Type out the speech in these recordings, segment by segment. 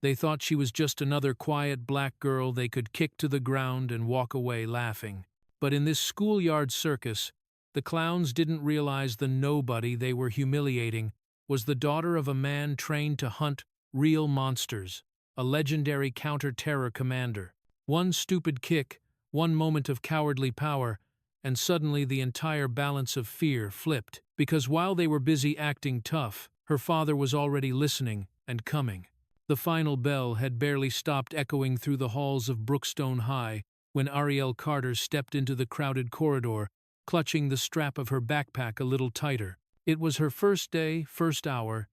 They thought she was just another quiet black girl they could kick to the ground and walk away laughing. But in this schoolyard circus, the clowns didn't realize the nobody they were humiliating was the daughter of a man trained to hunt real monsters, a legendary counter-terror commander. One stupid kick, one moment of cowardly power, and suddenly the entire balance of fear flipped, because while they were busy acting tough, her father was already listening and coming. The final bell had barely stopped echoing through the halls of Brookstone High when Ariel Carter stepped into the crowded corridor, clutching the strap of her backpack a little tighter. It was her first day, first hour,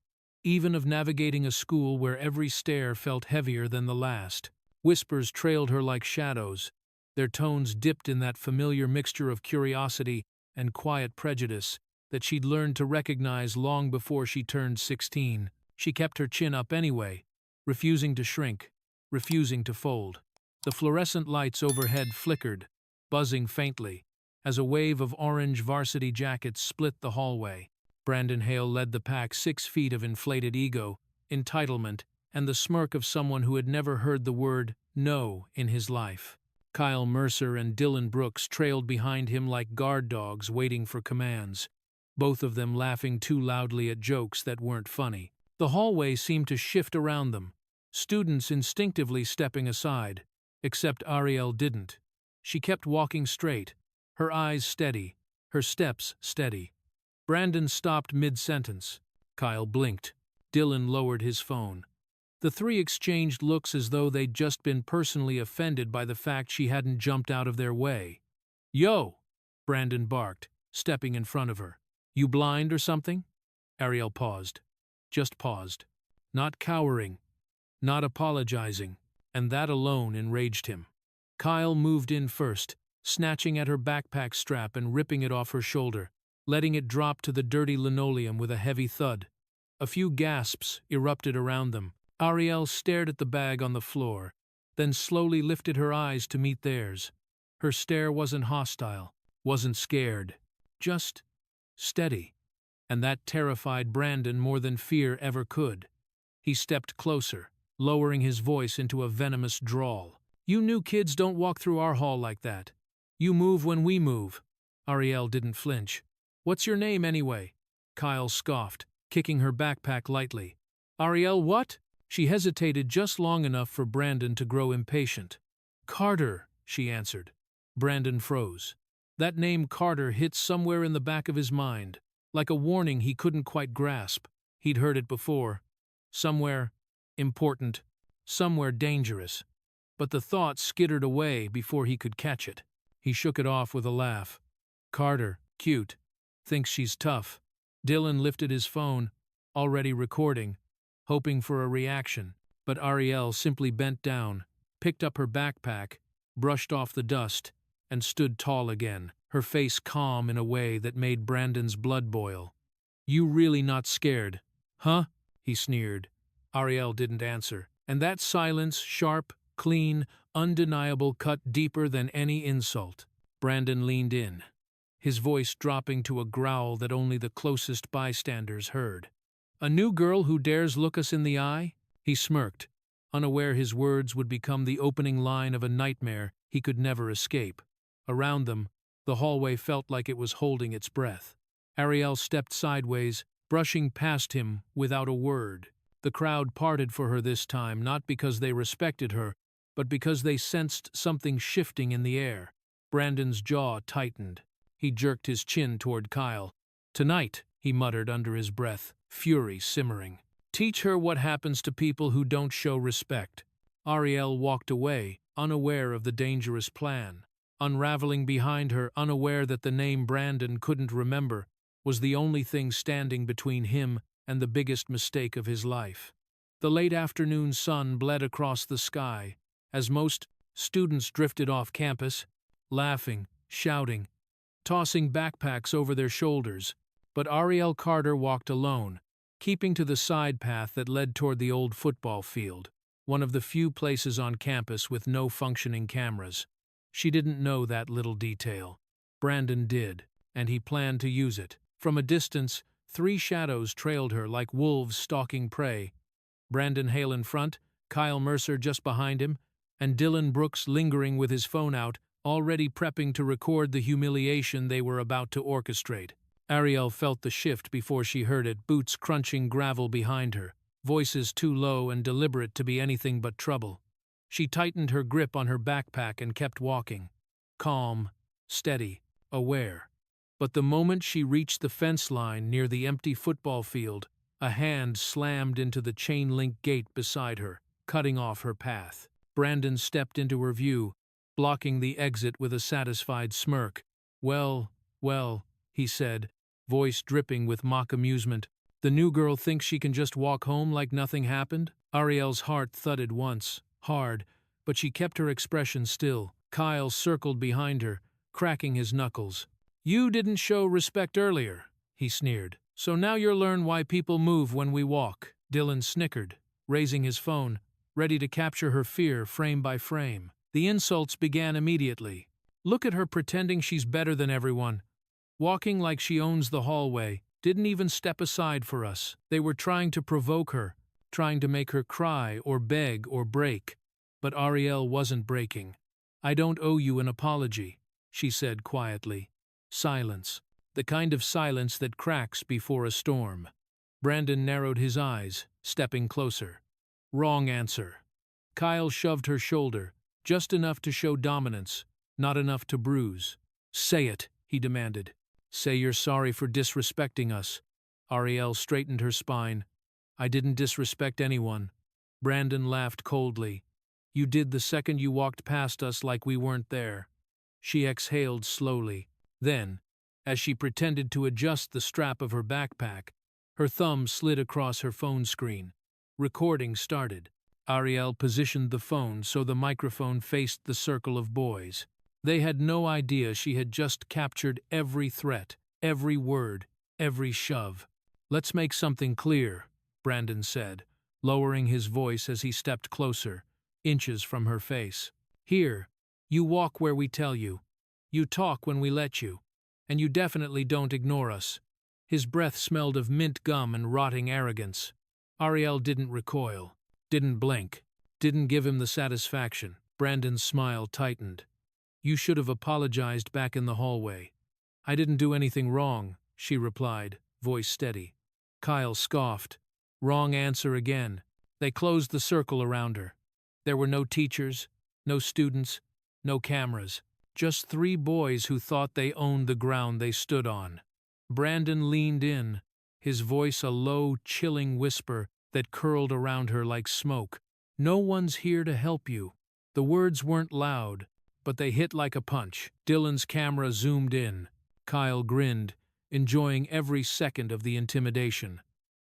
even of navigating a school where every stare felt heavier than the last. Whispers trailed her like shadows, their tones dipped in that familiar mixture of curiosity and quiet prejudice that she'd learned to recognize long before she turned 16. She kept her chin up anyway, refusing to shrink, refusing to fold. The fluorescent lights overhead flickered, buzzing faintly, as a wave of orange varsity jackets split the hallway. Brandon Hale led the pack, 6 feet of inflated ego, entitlement, and the smirk of someone who had never heard the word no in his life. Kyle Mercer and Dylan Brooks trailed behind him like guard dogs waiting for commands, both of them laughing too loudly at jokes that weren't funny. The hallway seemed to shift around them, students instinctively stepping aside, except Ariel didn't. She kept walking straight, her eyes steady, her steps steady. Brandon stopped mid-sentence. Kyle blinked. Dylan lowered his phone. The three exchanged looks as though they'd just been personally offended by the fact she hadn't jumped out of their way. "Yo!" Brandon barked, stepping in front of her. "You blind or something?" Ariel paused. Just paused. Not cowering, not apologizing, and that alone enraged him. Kyle moved in first, snatching at her backpack strap and ripping it off her shoulder, letting it drop to the dirty linoleum with a heavy thud. A few gasps erupted around them. Ariel stared at the bag on the floor, then slowly lifted her eyes to meet theirs. Her stare wasn't hostile, wasn't scared, just steady. And that terrified Brandon more than fear ever could. He stepped closer, lowering his voice into a venomous drawl. "You new kids don't walk through our hall like that. You move when we move." Ariel didn't flinch. "What's your name anyway?" Kyle scoffed, kicking her backpack lightly. "Ariel what?" She hesitated just long enough for Brandon to grow impatient. "Carter," she answered. Brandon froze. That name Carter hit somewhere in the back of his mind, like a warning he couldn't quite grasp. He'd heard it before. Somewhere important, somewhere dangerous. But the thought skittered away before he could catch it. He shook it off with a laugh. "Carter, cute. Thinks she's tough." Dylan lifted his phone, already recording, hoping for a reaction, but Ariel simply bent down, picked up her backpack, brushed off the dust, and stood tall again, her face calm in a way that made Brandon's blood boil. "You really not scared, huh?" he sneered. Ariel didn't answer, and that silence, sharp, clean, undeniable, cut deeper than any insult. Brandon leaned in, his voice dropping to a growl that only the closest bystanders heard. "A new girl who dares look us in the eye?" He smirked, unaware his words would become the opening line of a nightmare he could never escape. Around them, the hallway felt like it was holding its breath. Ariel stepped sideways, brushing past him without a word. The crowd parted for her this time, not because they respected her, but because they sensed something shifting in the air. Brandon's jaw tightened. He jerked his chin toward Kyle. "Tonight," he muttered under his breath, fury simmering. "Teach her what happens to people who don't show respect." Ariel walked away, unaware of the dangerous plan. Unraveling behind her, unaware that the name Brandon couldn't remember was the only thing standing between him and the biggest mistake of his life. The late afternoon sun bled across the sky as most students drifted off campus, laughing, shouting, tossing backpacks over their shoulders. But Ariel Carter walked alone, keeping to the side path that led toward the old football field, one of the few places on campus with no functioning cameras. She didn't know that little detail. Brandon did, and he planned to use it. From a distance, 3 shadows trailed her like wolves stalking prey. Brandon Hale in front, Kyle Mercer just behind him, and Dylan Brooks lingering with his phone out, already prepping to record the humiliation they were about to orchestrate. Ariel felt the shift before she heard it, boots crunching gravel behind her, voices too low and deliberate to be anything but trouble. She tightened her grip on her backpack and kept walking, calm, steady, aware. But the moment she reached the fence line near the empty football field, a hand slammed into the chain-link gate beside her, cutting off her path. Brandon stepped into her view, blocking the exit with a satisfied smirk. Well, he said, voice dripping with mock amusement. The new girl thinks she can just walk home like nothing happened? Ariel's heart thudded once, hard, but she kept her expression still. Kyle circled behind her, cracking his knuckles. You didn't show respect earlier, he sneered. So now you'll learn why people move when we walk. Dylan snickered, raising his phone, ready to capture her fear frame by frame. The insults began immediately. Look at her pretending she's better than everyone. Walking like she owns the hallway, didn't even step aside for us. They were trying to provoke her, trying to make her cry or beg or break. But Ariel wasn't breaking. I don't owe you an apology, she said quietly. Silence. The kind of silence that cracks before a storm. Brandon narrowed his eyes, stepping closer. Wrong answer. Kyle shoved her shoulder, just enough to show dominance, not enough to bruise. Say it, he demanded. Say you're sorry for disrespecting us. Ariel straightened her spine. I didn't disrespect anyone. Brandon laughed coldly. You did the second you walked past us like we weren't there. She exhaled slowly. Then, as she pretended to adjust the strap of her backpack, her thumb slid across her phone screen. Recording started. Ariel positioned the phone so the microphone faced the circle of boys. They had no idea she had just captured every threat, every word, every shove. Let's make something clear, Brandon said, lowering his voice as he stepped closer, inches from her face. Here, you walk where we tell you. You talk when we let you. And you definitely don't ignore us. His breath smelled of mint gum and rotting arrogance. Ariel didn't recoil, didn't blink, didn't give him the satisfaction. Brandon's smile tightened. You should have apologized back in the hallway. I didn't do anything wrong, she replied, voice steady. Kyle scoffed. Wrong answer again. They closed the circle around her. There were no teachers, no students, no cameras. Just 3 boys who thought they owned the ground they stood on. Brandon leaned in, his voice a low, chilling whisper that curled around her like smoke. No one's here to help you. The words weren't loud, but they hit like a punch. Dylan's camera zoomed in. Kyle grinned, enjoying every second of the intimidation.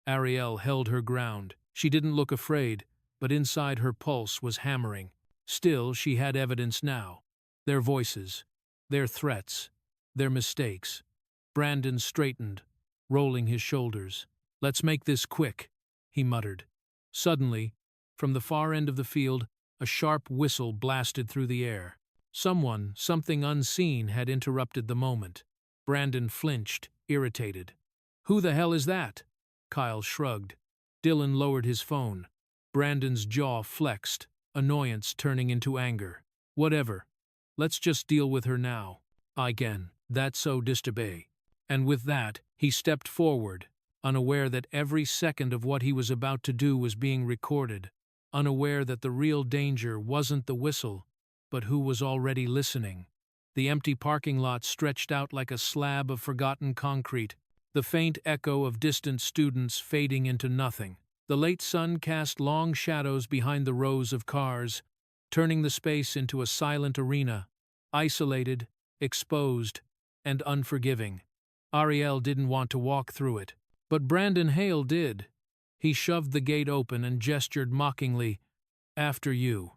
Ariel held her ground. She didn't look afraid, but inside her pulse was hammering. Still, she had evidence now. Their voices, their threats, their mistakes. Brandon straightened, rolling his shoulders. Let's make this quick, he muttered. Suddenly, from the far end of the field, a sharp whistle blasted through the air. Something unseen had interrupted the moment. Brandon flinched, irritated. Who the hell is that? Kyle shrugged. Dylan lowered his phone. Brandon's jaw flexed, annoyance turning into anger. Whatever. Let's just deal with her now. Again, that's so disobey. And with that, he stepped forward, unaware that every second of what he was about to do was being recorded, unaware that the real danger wasn't the whistle, but who was already listening. The empty parking lot stretched out like a slab of forgotten concrete, the faint echo of distant students fading into nothing. The late sun cast long shadows behind the rows of cars, turning the space into a silent arena, isolated, exposed, and unforgiving. Ariel didn't want to walk through it, but Brandon Hale did. He shoved the gate open and gestured mockingly. After you.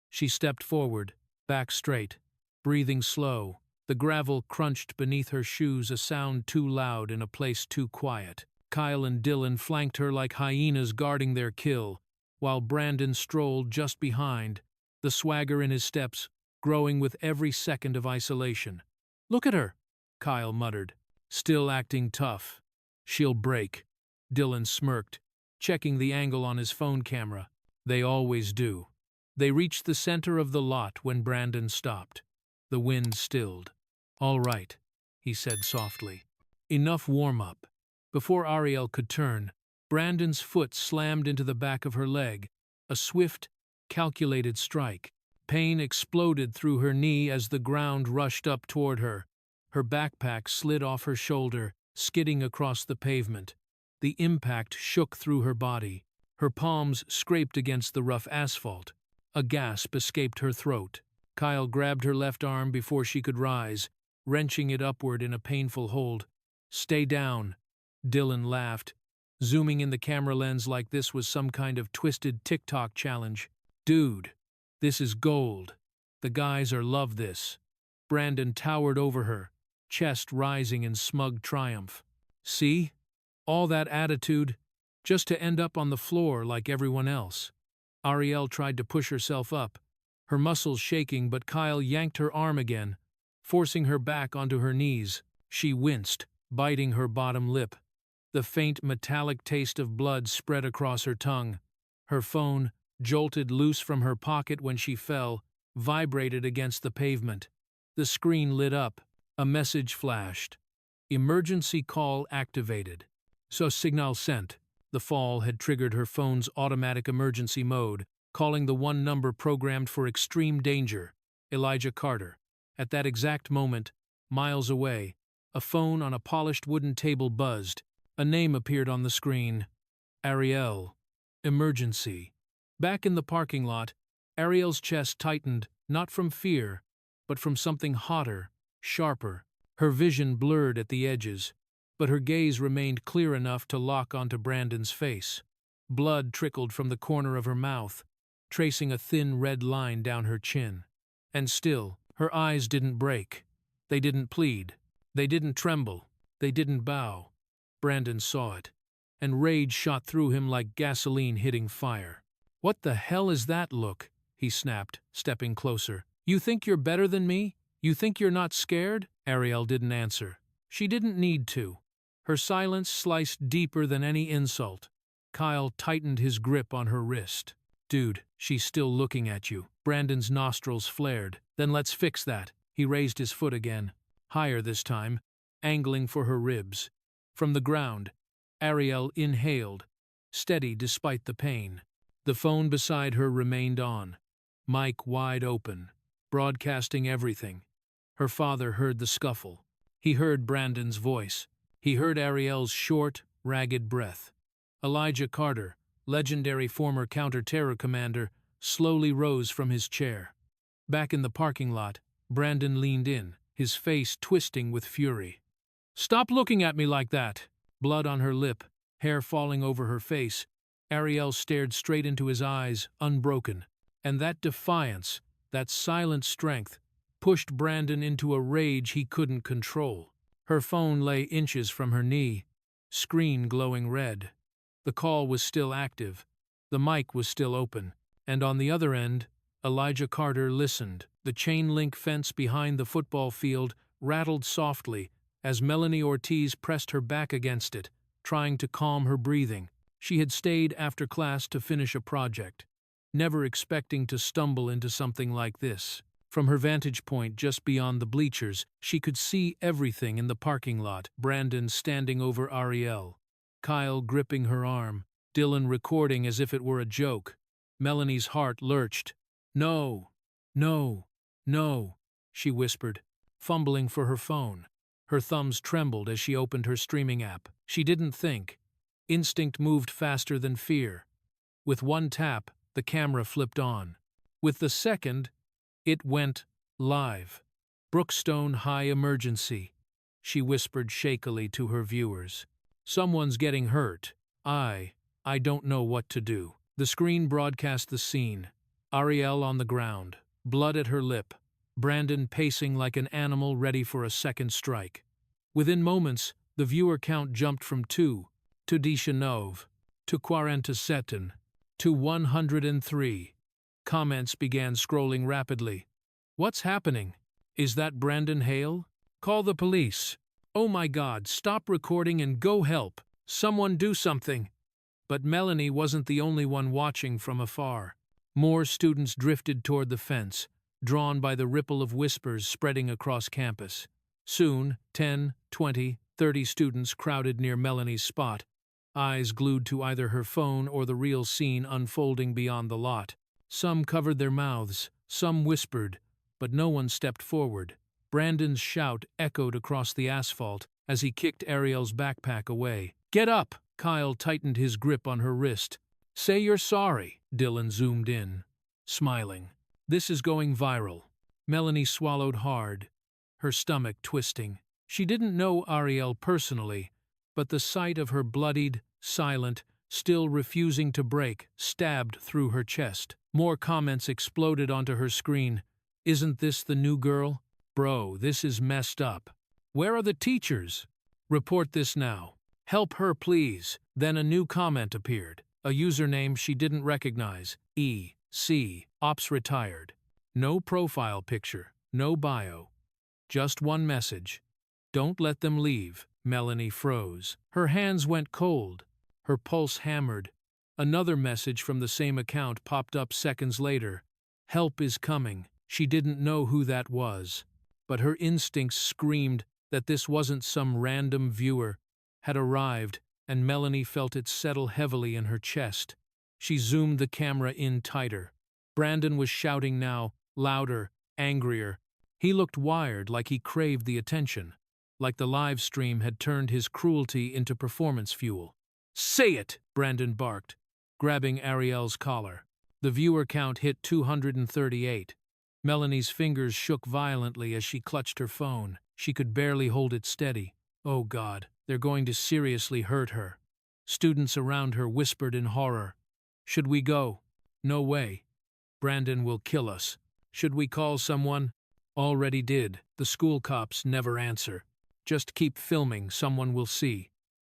She stepped forward, back straight, breathing slow. The gravel crunched beneath her shoes, a sound too loud in a place too quiet. Kyle and Dylan flanked her like hyenas guarding their kill, while Brandon strolled just behind, the swagger in his steps growing with every second of isolation. Look at her, Kyle muttered, still acting tough. She'll break. Dylan smirked, checking the angle on his phone camera. They always do. They reached the center of the lot when Brandon stopped. The wind stilled. "All right," he said softly. "Enough warm-up." Before Ariel could turn, Brandon's foot slammed into the back of her leg, a swift, calculated strike. Pain exploded through her knee as the ground rushed up toward her. Her backpack slid off her shoulder, skidding across the pavement. The impact shook through her body. Her palms scraped against the rough asphalt. A gasp escaped her throat. Kyle grabbed her left arm before she could rise, wrenching it upward in a painful hold. "Stay down," Dylan laughed, zooming in the camera lens like this was some kind of twisted TikTok challenge. "Dude, this is gold. The guys are love this." Brandon towered over her, chest rising in smug triumph. "See? All that attitude, just to end up on the floor like everyone else." Ariel tried to push herself up, her muscles shaking, but Kyle yanked her arm again, forcing her back onto her knees. She winced, biting her bottom lip. The faint metallic taste of blood spread across her tongue. Her phone, jolted loose from her pocket when she fell, vibrated against the pavement. The screen lit up. A message flashed. "Emergency call activated." So signal sent. The fall had triggered her phone's automatic emergency mode, calling the one number programmed for extreme danger, Elijah Carter. At that exact moment, miles away, a phone on a polished wooden table buzzed. A name appeared on the screen. Ariel. Emergency. Back in the parking lot, Ariel's chest tightened, not from fear, but from something hotter, sharper. Her vision blurred at the edges, but her gaze remained clear enough to lock onto Brandon's face. Blood trickled from the corner of her mouth, tracing a thin red line down her chin. And still, her eyes didn't break. They didn't plead. They didn't tremble. They didn't bow. Brandon saw it, and rage shot through him like gasoline hitting fire. "What the hell is that look?" he snapped, stepping closer. "You think you're better than me? You think you're not scared?" Ariel didn't answer. She didn't need to. Her silence sliced deeper than any insult. Kyle tightened his grip on her wrist. "Dude, she's still looking at you." Brandon's nostrils flared. "Then let's fix that." He raised his foot again, higher this time, angling for her ribs. From the ground, Ariel inhaled, steady despite the pain. The phone beside her remained on, mic wide open, broadcasting everything. Her father heard the scuffle. He heard Brandon's voice. He heard Ariel's short, ragged breath. Elijah Carter, legendary former counter-terror commander, slowly rose from his chair. Back in the parking lot, Brandon leaned in, his face twisting with fury. "Stop looking at me like that!" Blood on her lip, hair falling over her face, Ariel stared straight into his eyes, unbroken. And that defiance, that silent strength, pushed Brandon into a rage he couldn't control. Her phone lay inches from her knee, screen glowing red. The call was still active. The mic was still open. And on the other end, Elijah Carter listened. The chain-link fence behind the football field rattled softly as Melanie Ortiz pressed her back against it, trying to calm her breathing. She had stayed after class to finish a project, never expecting to stumble into something like this. From her vantage point just beyond the bleachers, she could see everything in the parking lot. Brandon standing over Ariel, Kyle gripping her arm, Dylan recording as if it were a joke. Melanie's heart lurched. "No, no, no," she whispered, fumbling for her phone. Her thumbs trembled as she opened her streaming app. She didn't think. Instinct moved faster than fear. With one tap, the camera flipped on. With the second, it went live. "Brookstone High Emergency," she whispered shakily to her viewers. "Someone's getting hurt. I don't know what to do." The screen broadcast the scene. Ariel on the ground, blood at her lip, Brandon pacing like an animal ready for a second strike. Within moments, the viewer count jumped from 2 to 19 to 47 to 103. Comments began scrolling rapidly. "What's happening? Is that Brandon Hale? Call the police. Oh my God, stop recording and go help. Someone do something." But Melanie wasn't the only one watching from afar. More students drifted toward the fence, drawn by the ripple of whispers spreading across campus. Soon, 10, 20, 30 students crowded near Melanie's spot, eyes glued to either her phone or the real scene unfolding beyond the lot. Some covered their mouths, some whispered, but no one stepped forward. Brandon's shout echoed across the asphalt as he kicked Ariel's backpack away. "Get up!" Kyle tightened his grip on her wrist. "Say you're sorry." Dylan zoomed in, smiling. "This is going viral." Melanie swallowed hard, her stomach twisting. She didn't know Ariel personally, but the sight of her bloodied, silent, still refusing to break, stabbed through her chest. More comments exploded onto her screen. "Isn't this the new girl? Bro, this is messed up. Where are the teachers? Report this now. Help her, please." Then a new comment appeared, a username she didn't recognize. E.C. Ops retired. No profile picture, no bio. Just one message. "Don't let them leave." Melanie froze. Her hands went cold. Her pulse hammered. Another message from the same account popped up seconds later. "Help is coming." She didn't know who that was, but her instincts screamed that this wasn't some random viewer had arrived, and Melanie felt it settle heavily in her chest. She zoomed the camera in tighter. Brandon was shouting now, louder, angrier. He looked wired, like he craved the attention, like the live stream had turned his cruelty into performance fuel. "Say it!" Brandon barked, grabbing Ariel's collar. The viewer count hit 238. Melanie's fingers shook violently as she clutched her phone. She could barely hold it steady. Oh God, they're going to seriously hurt her. Students around her whispered in horror. "Should we go?" "No way. Brandon will kill us." "Should we call someone?" "Already did. The school cops never answer. Just keep filming, someone will see."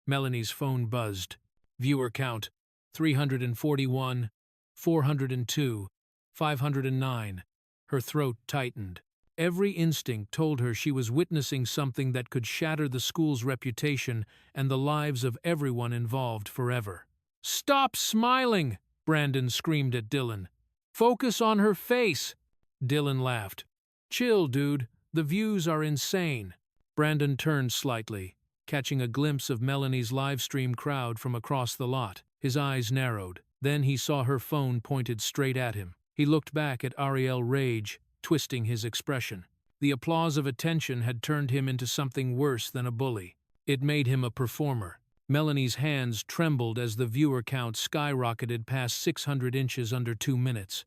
Melanie's phone buzzed. Viewer count: 341, 402, 509. Her throat tightened. Every instinct told her she was witnessing something that could shatter the school's reputation and the lives of everyone involved forever. "Stop smiling!" Brandon screamed at Dylan. "Focus on her face!" Dylan laughed. "Chill, dude. The views are insane." Brandon turned slightly, catching a glimpse of Melanie's livestream crowd from across the lot. His eyes narrowed. Then he saw her phone pointed straight at him. He looked back at Ariel, rage twisting his expression. The applause of attention had turned him into something worse than a bully. It made him a performer. Melanie's hands trembled as the viewer count skyrocketed past 600 inches under 2 minutes.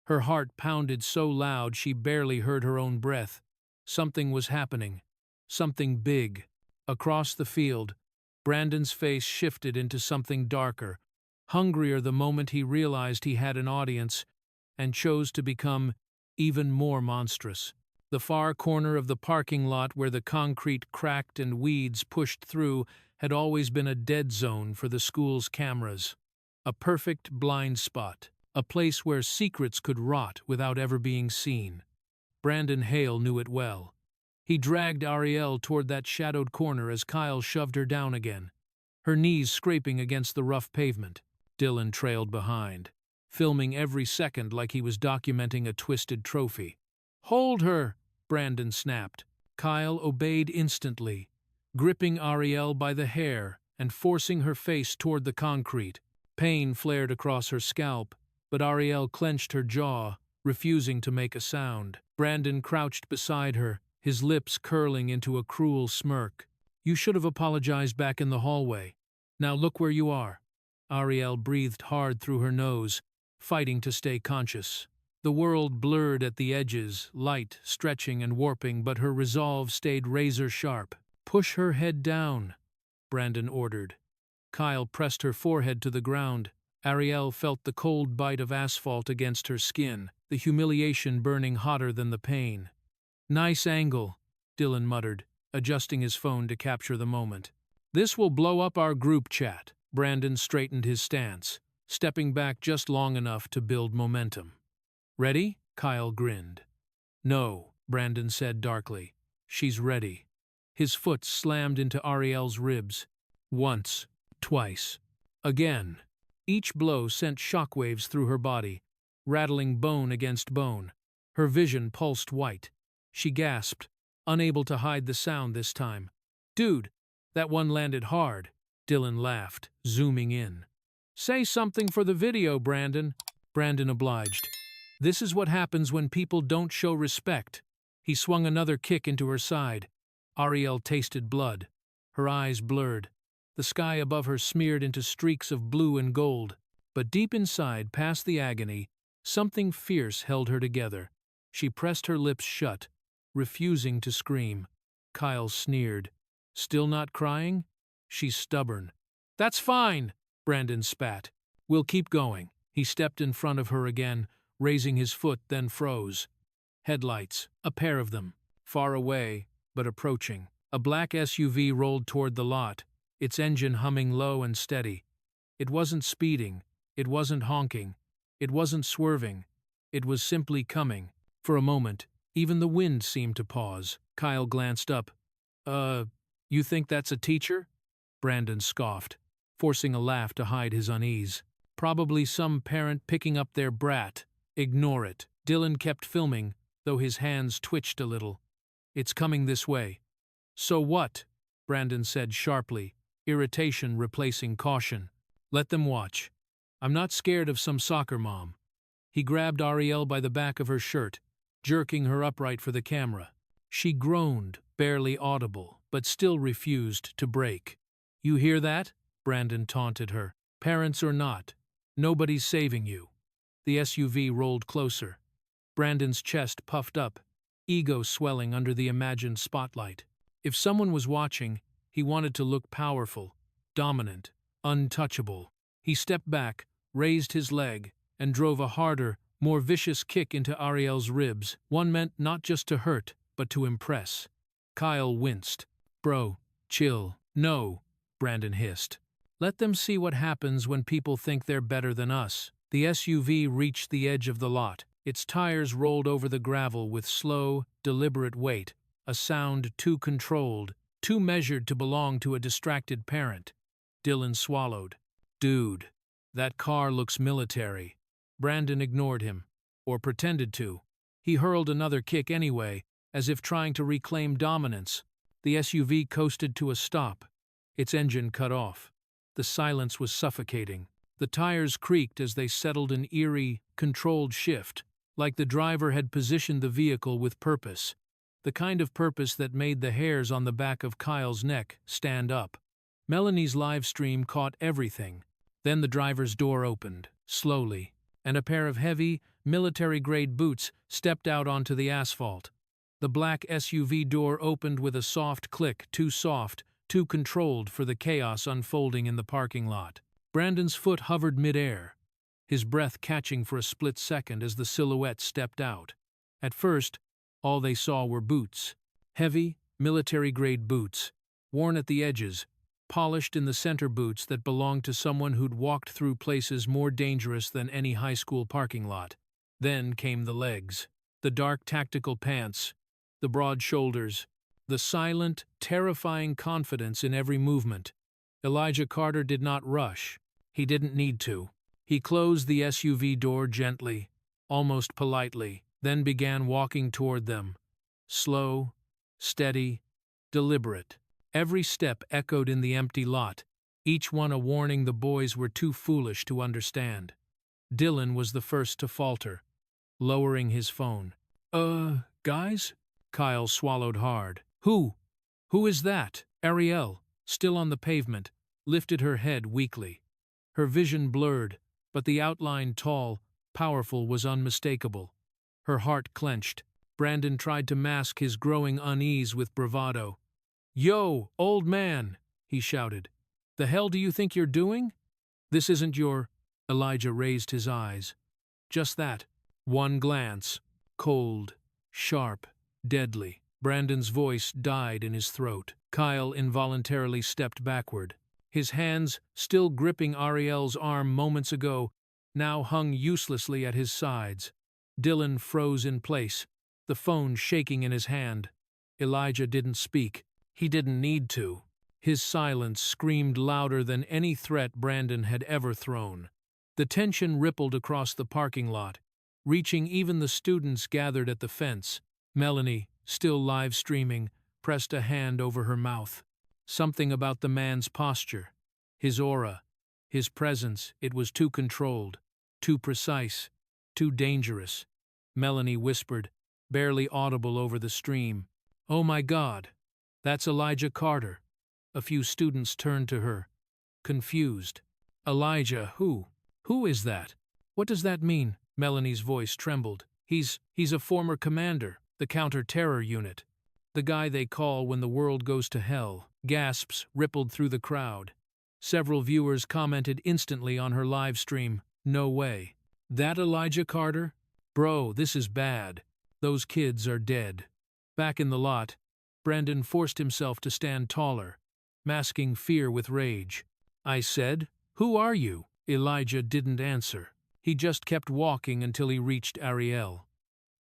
Her heart pounded so loud she barely heard her own breath. Something was happening. Something big. Across the field, Brandon's face shifted into something darker, hungrier the moment he realized he had an audience, and chose to become even more monstrous. The far corner of the parking lot where the concrete cracked and weeds pushed through had always been a dead zone for the school's cameras. A perfect blind spot. A place where secrets could rot without ever being seen. Brandon Hale knew it well. He dragged Ariel toward that shadowed corner as Kyle shoved her down again, her knees scraping against the rough pavement. Dylan trailed behind, filming every second like he was documenting a twisted trophy. "Hold her!" Brandon snapped. Kyle obeyed instantly, gripping Ariel by the hair and forcing her face toward the concrete. Pain flared across her scalp, but Ariel clenched her jaw, refusing to make a sound. Brandon crouched beside her, his lips curling into a cruel smirk. "You should have apologized back in the hallway. Now look where you are." Ariel breathed hard through her nose, fighting to stay conscious. The world blurred at the edges, light stretching and warping, but her resolve stayed razor-sharp. "Push her head down," Brandon ordered. Kyle pressed her forehead to the ground. Ariel felt the cold bite of asphalt against her skin, the humiliation burning hotter than the pain. "Nice angle," Dylan muttered, adjusting his phone to capture the moment. "This will blow up our group chat." Brandon straightened his stance, stepping back just long enough to build momentum. "Ready?" Kyle grinned. "No," Brandon said darkly. "She's ready." His foot slammed into Ariel's ribs. Once, twice, again. Each blow sent shockwaves through her body, rattling bone against bone. Her vision pulsed white. She gasped, unable to hide the sound this time. "Dude, that one landed hard," Dylan laughed, zooming in. "Say something for the video, Brandon." Brandon obliged. "This is what happens when people don't show respect." He swung another kick into her side. Ariel tasted blood. Her eyes blurred. The sky above her smeared into streaks of blue and gold. But deep inside, past the agony, something fierce held her together. She pressed her lips shut, refusing to scream. Kyle sneered. "Still not crying? She's stubborn." "That's fine," Brandon spat. "We'll keep going." He stepped in front of her again, raising his foot, then froze. Headlights, a pair of them, far away, but approaching. A black SUV rolled toward the lot, its engine humming low and steady. It wasn't speeding, it wasn't honking, it wasn't swerving, it was simply coming. For a moment, even the wind seemed to pause. Kyle glanced up. You think that's a teacher?" Brandon scoffed, forcing a laugh to hide his unease. "Probably some parent picking up their brat. Ignore it." Dylan kept filming, though his hands twitched a little. "It's coming this way." "So what?" Brandon said sharply, irritation replacing caution. "Let them watch. I'm not scared of some soccer mom." He grabbed Ariel by the back of her shirt, jerking her upright for the camera. She groaned, barely audible, but still refused to break. "You hear that?" Brandon taunted her. "Parents or not, nobody's saving you." The SUV rolled closer. Brandon's chest puffed up, ego swelling under the imagined spotlight. If someone was watching, he wanted to look powerful, dominant, untouchable. He stepped back, raised his leg, and drove a harder, more vicious kick into Ariel's ribs, one meant not just to hurt, but to impress. Kyle winced. "Bro, chill." "No," Brandon hissed. "Let them see what happens when people think they're better than us." The SUV reached the edge of the lot. Its tires rolled over the gravel with slow, deliberate weight, a sound too controlled, too measured to belong to a distracted parent. Dylan swallowed. "Dude, that car looks military." Brandon ignored him, or pretended to. He hurled another kick anyway, as if trying to reclaim dominance. The SUV coasted to a stop, its engine cut off. The silence was suffocating. The tires creaked as they settled an eerie, controlled shift, like the driver had positioned the vehicle with purpose, the kind of purpose that made the hairs on the back of Kyle's neck stand up. Melanie's live stream caught everything. Then the driver's door opened, slowly, and a pair of heavy, military-grade boots stepped out onto the asphalt. The black SUV door opened with a soft click, too soft, too controlled for the chaos unfolding in the parking lot. Brandon's foot hovered mid-air, his breath catching for a split second as the silhouette stepped out. At first, all they saw were boots. Heavy, military-grade boots, worn at the edges, polished in the center boots that belonged to someone who'd walked through places more dangerous than any high school parking lot. Then came the legs, the dark tactical pants, the broad shoulders, the silent, terrifying confidence in every movement. Elijah Carter did not rush. He didn't need to. He closed the SUV door gently, almost politely, then began walking toward them. Slow, steady, deliberate. Every step echoed in the empty lot, each one a warning the boys were too foolish to understand. Dylan was the first to falter, lowering his phone. Guys?" Kyle swallowed hard. Who is that?" Ariel, still on the pavement, lifted her head weakly. Her vision blurred, but the outline, tall, powerful, was unmistakable. Her heart clenched. Brandon tried to mask his growing unease with bravado. "Yo, old man!" he shouted. "The hell do you think you're doing? This isn't your—" Elijah raised his eyes. Just that. One glance. Cold, sharp, deadly. Brandon's voice died in his throat. Kyle involuntarily stepped backward. His hands, still gripping Ariel's arm moments ago, now hung uselessly at his sides. Dylan froze in place, the phone shaking in his hand. Elijah didn't speak. He didn't need to. His silence screamed louder than any threat Brandon had ever thrown. The tension rippled across the parking lot, reaching even the students gathered at the fence. Melanie, still live streaming, pressed a hand over her mouth. Something about the man's posture, his aura, his presence, it was too controlled, too precise, too dangerous. Melanie whispered, barely audible over the stream, "Oh my God, that's Elijah Carter." A few students turned to her, confused. "Elijah, who? Who is that? What does that mean?" Melanie's voice trembled. He's a former commander, the counter-terror unit. The guy they call when the world goes to hell." Gasps rippled through the crowd. Several viewers commented instantly on her live stream, "No way. That Elijah Carter? Bro, this is bad. Those kids are dead." Back in the lot, Brandon forced himself to stand taller, masking fear with rage. "I said, who are you?" Elijah didn't answer. He just kept walking until he reached Ariel.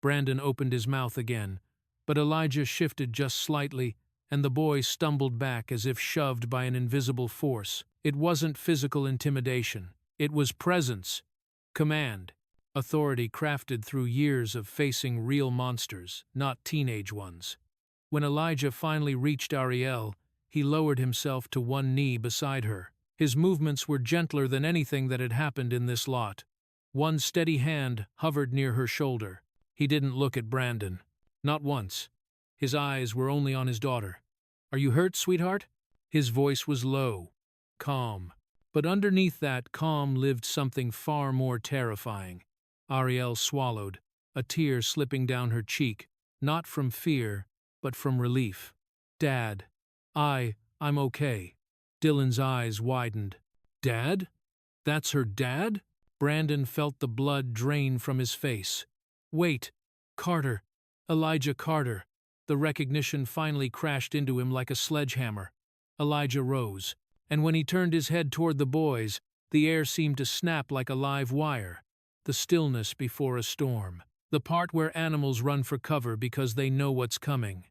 Brandon opened his mouth again, but Elijah shifted just slightly, and the boy stumbled back as if shoved by an invisible force. It wasn't physical intimidation. It was presence, command, authority crafted through years of facing real monsters, not teenage ones. When Elijah finally reached Ariel, he lowered himself to one knee beside her. His movements were gentler than anything that had happened in this lot. One steady hand hovered near her shoulder. He didn't look at Brandon. Not once. His eyes were only on his daughter. "Are you hurt, sweetheart?" His voice was low, calm. But underneath that calm lived something far more terrifying. Ariel swallowed, a tear slipping down her cheek, not from fear, but from relief. "Dad, I'm okay." Dylan's eyes widened. "Dad? That's her dad?" Brandon felt the blood drain from his face. "Wait, Carter, Elijah Carter." The recognition finally crashed into him like a sledgehammer. Elijah rose, and when he turned his head toward the boys, the air seemed to snap like a live wire. The stillness before a storm. The part where animals run for cover because they know what's coming.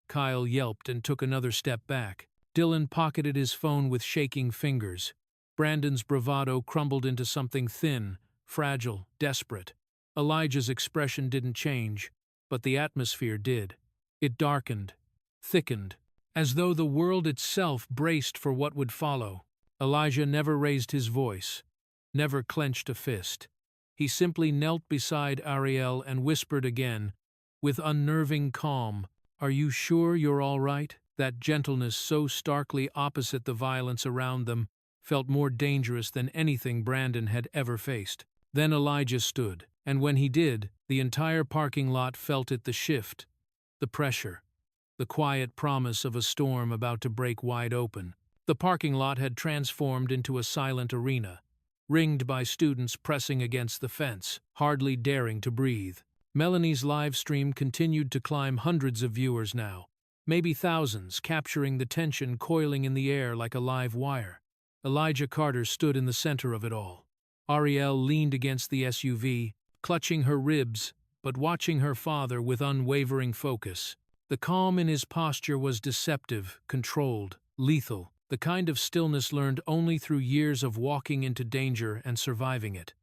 Kyle yelped and took another step back. Dylan pocketed his phone with shaking fingers. Brandon's bravado crumbled into something thin, fragile, desperate. Elijah's expression didn't change, but the atmosphere did. It darkened, thickened, as though the world itself braced for what would follow. Elijah never raised his voice, never clenched a fist. He simply knelt beside Ariel and whispered again, with unnerving calm, "Are you sure you're all right?" That gentleness, so starkly opposite the violence around them, felt more dangerous than anything Brandon had ever faced. Then Elijah stood, and when he did, the entire parking lot felt it, the shift, the pressure, the quiet promise of a storm about to break wide open. The parking lot had transformed into a silent arena, ringed by students pressing against the fence, hardly daring to breathe. Melanie's live stream continued to climb hundreds of viewers now, maybe thousands, capturing the tension coiling in the air like a live wire. Elijah Carter stood in the center of it all. Ariel leaned against the SUV, clutching her ribs, but watching her father with unwavering focus. The calm in his posture was deceptive, controlled, lethal, the kind of stillness learned only through years of walking into danger and surviving it.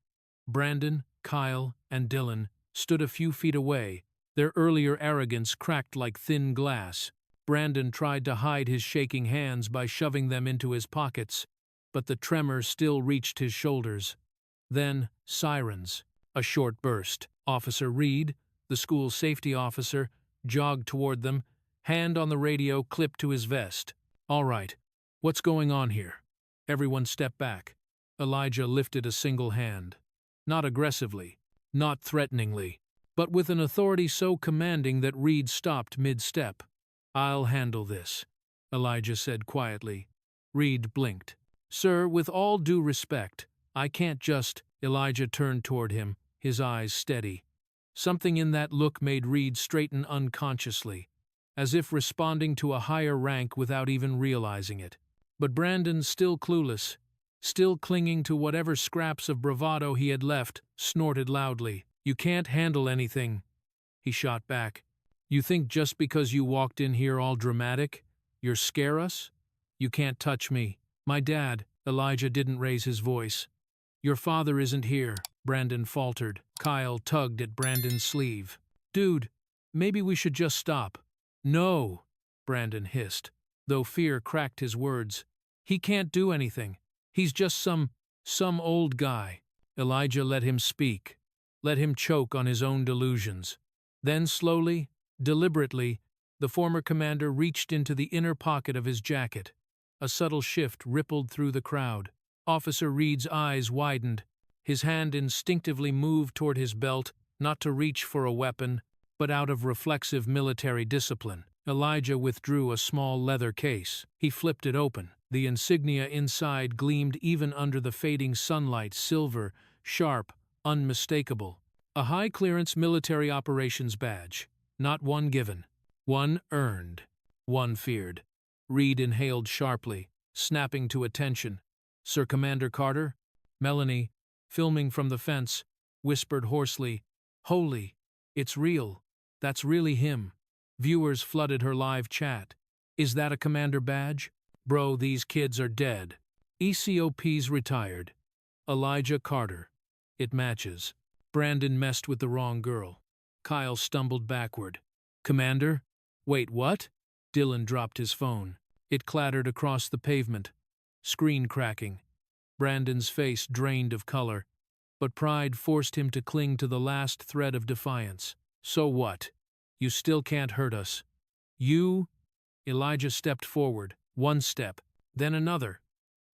Brandon, Kyle, and Dylan stood a few feet away, their earlier arrogance cracked like thin glass. Brandon tried to hide his shaking hands by shoving them into his pockets, but the tremor still reached his shoulders. Then, sirens. A short burst. Officer Reed, the school safety officer, jogged toward them, hand on the radio clipped to his vest. "All right, what's going on here?" Everyone stepped back. Elijah lifted a single hand. Not aggressively, not threateningly, but with an authority so commanding that Reed stopped mid-step. "I'll handle this," Elijah said quietly. Reed blinked. "Sir, with all due respect, I can't just—" Elijah turned toward him, his eyes steady. Something in that look made Reed straighten unconsciously, as if responding to a higher rank without even realizing it. But Brandon, still clueless, still clinging to whatever scraps of bravado he had left, snorted loudly. "You can't handle anything," he shot back. "You think just because you walked in here all dramatic, you're scare us? You can't touch me. My dad, Elijah didn't raise his voice. Your father isn't here, Brandon faltered. Kyle tugged at Brandon's sleeve. Dude, maybe we should just stop. No, Brandon hissed, though fear cracked his words. He can't do anything. He's just some old guy. Elijah let him speak. Let him choke on his own delusions. Then slowly, deliberately, the former commander reached into the inner pocket of his jacket. A subtle shift rippled through the crowd. Officer Reed's eyes widened. His hand instinctively moved toward his belt, not to reach for a weapon, but out of reflexive military discipline. Elijah withdrew a small leather case. He flipped it open. The insignia inside gleamed even under the fading sunlight, silver, sharp, unmistakable. A high-clearance military operations badge. Not one given. One earned. One feared. Reed inhaled sharply, snapping to attention. Sir Commander Carter? Melanie, filming from the fence, whispered hoarsely, Holy, it's real. That's really him. Viewers flooded her live chat. Is that a commander badge? Bro, these kids are dead. ECOP's retired. Elijah Carter. It matches. Brandon messed with the wrong girl. Kyle stumbled backward. Commander? Wait, what? Dylan dropped his phone. It clattered across the pavement. Screen cracking. Brandon's face drained of color, but pride forced him to cling to the last thread of defiance. So what? You still can't hurt us. You? Elijah stepped forward, one step, then another.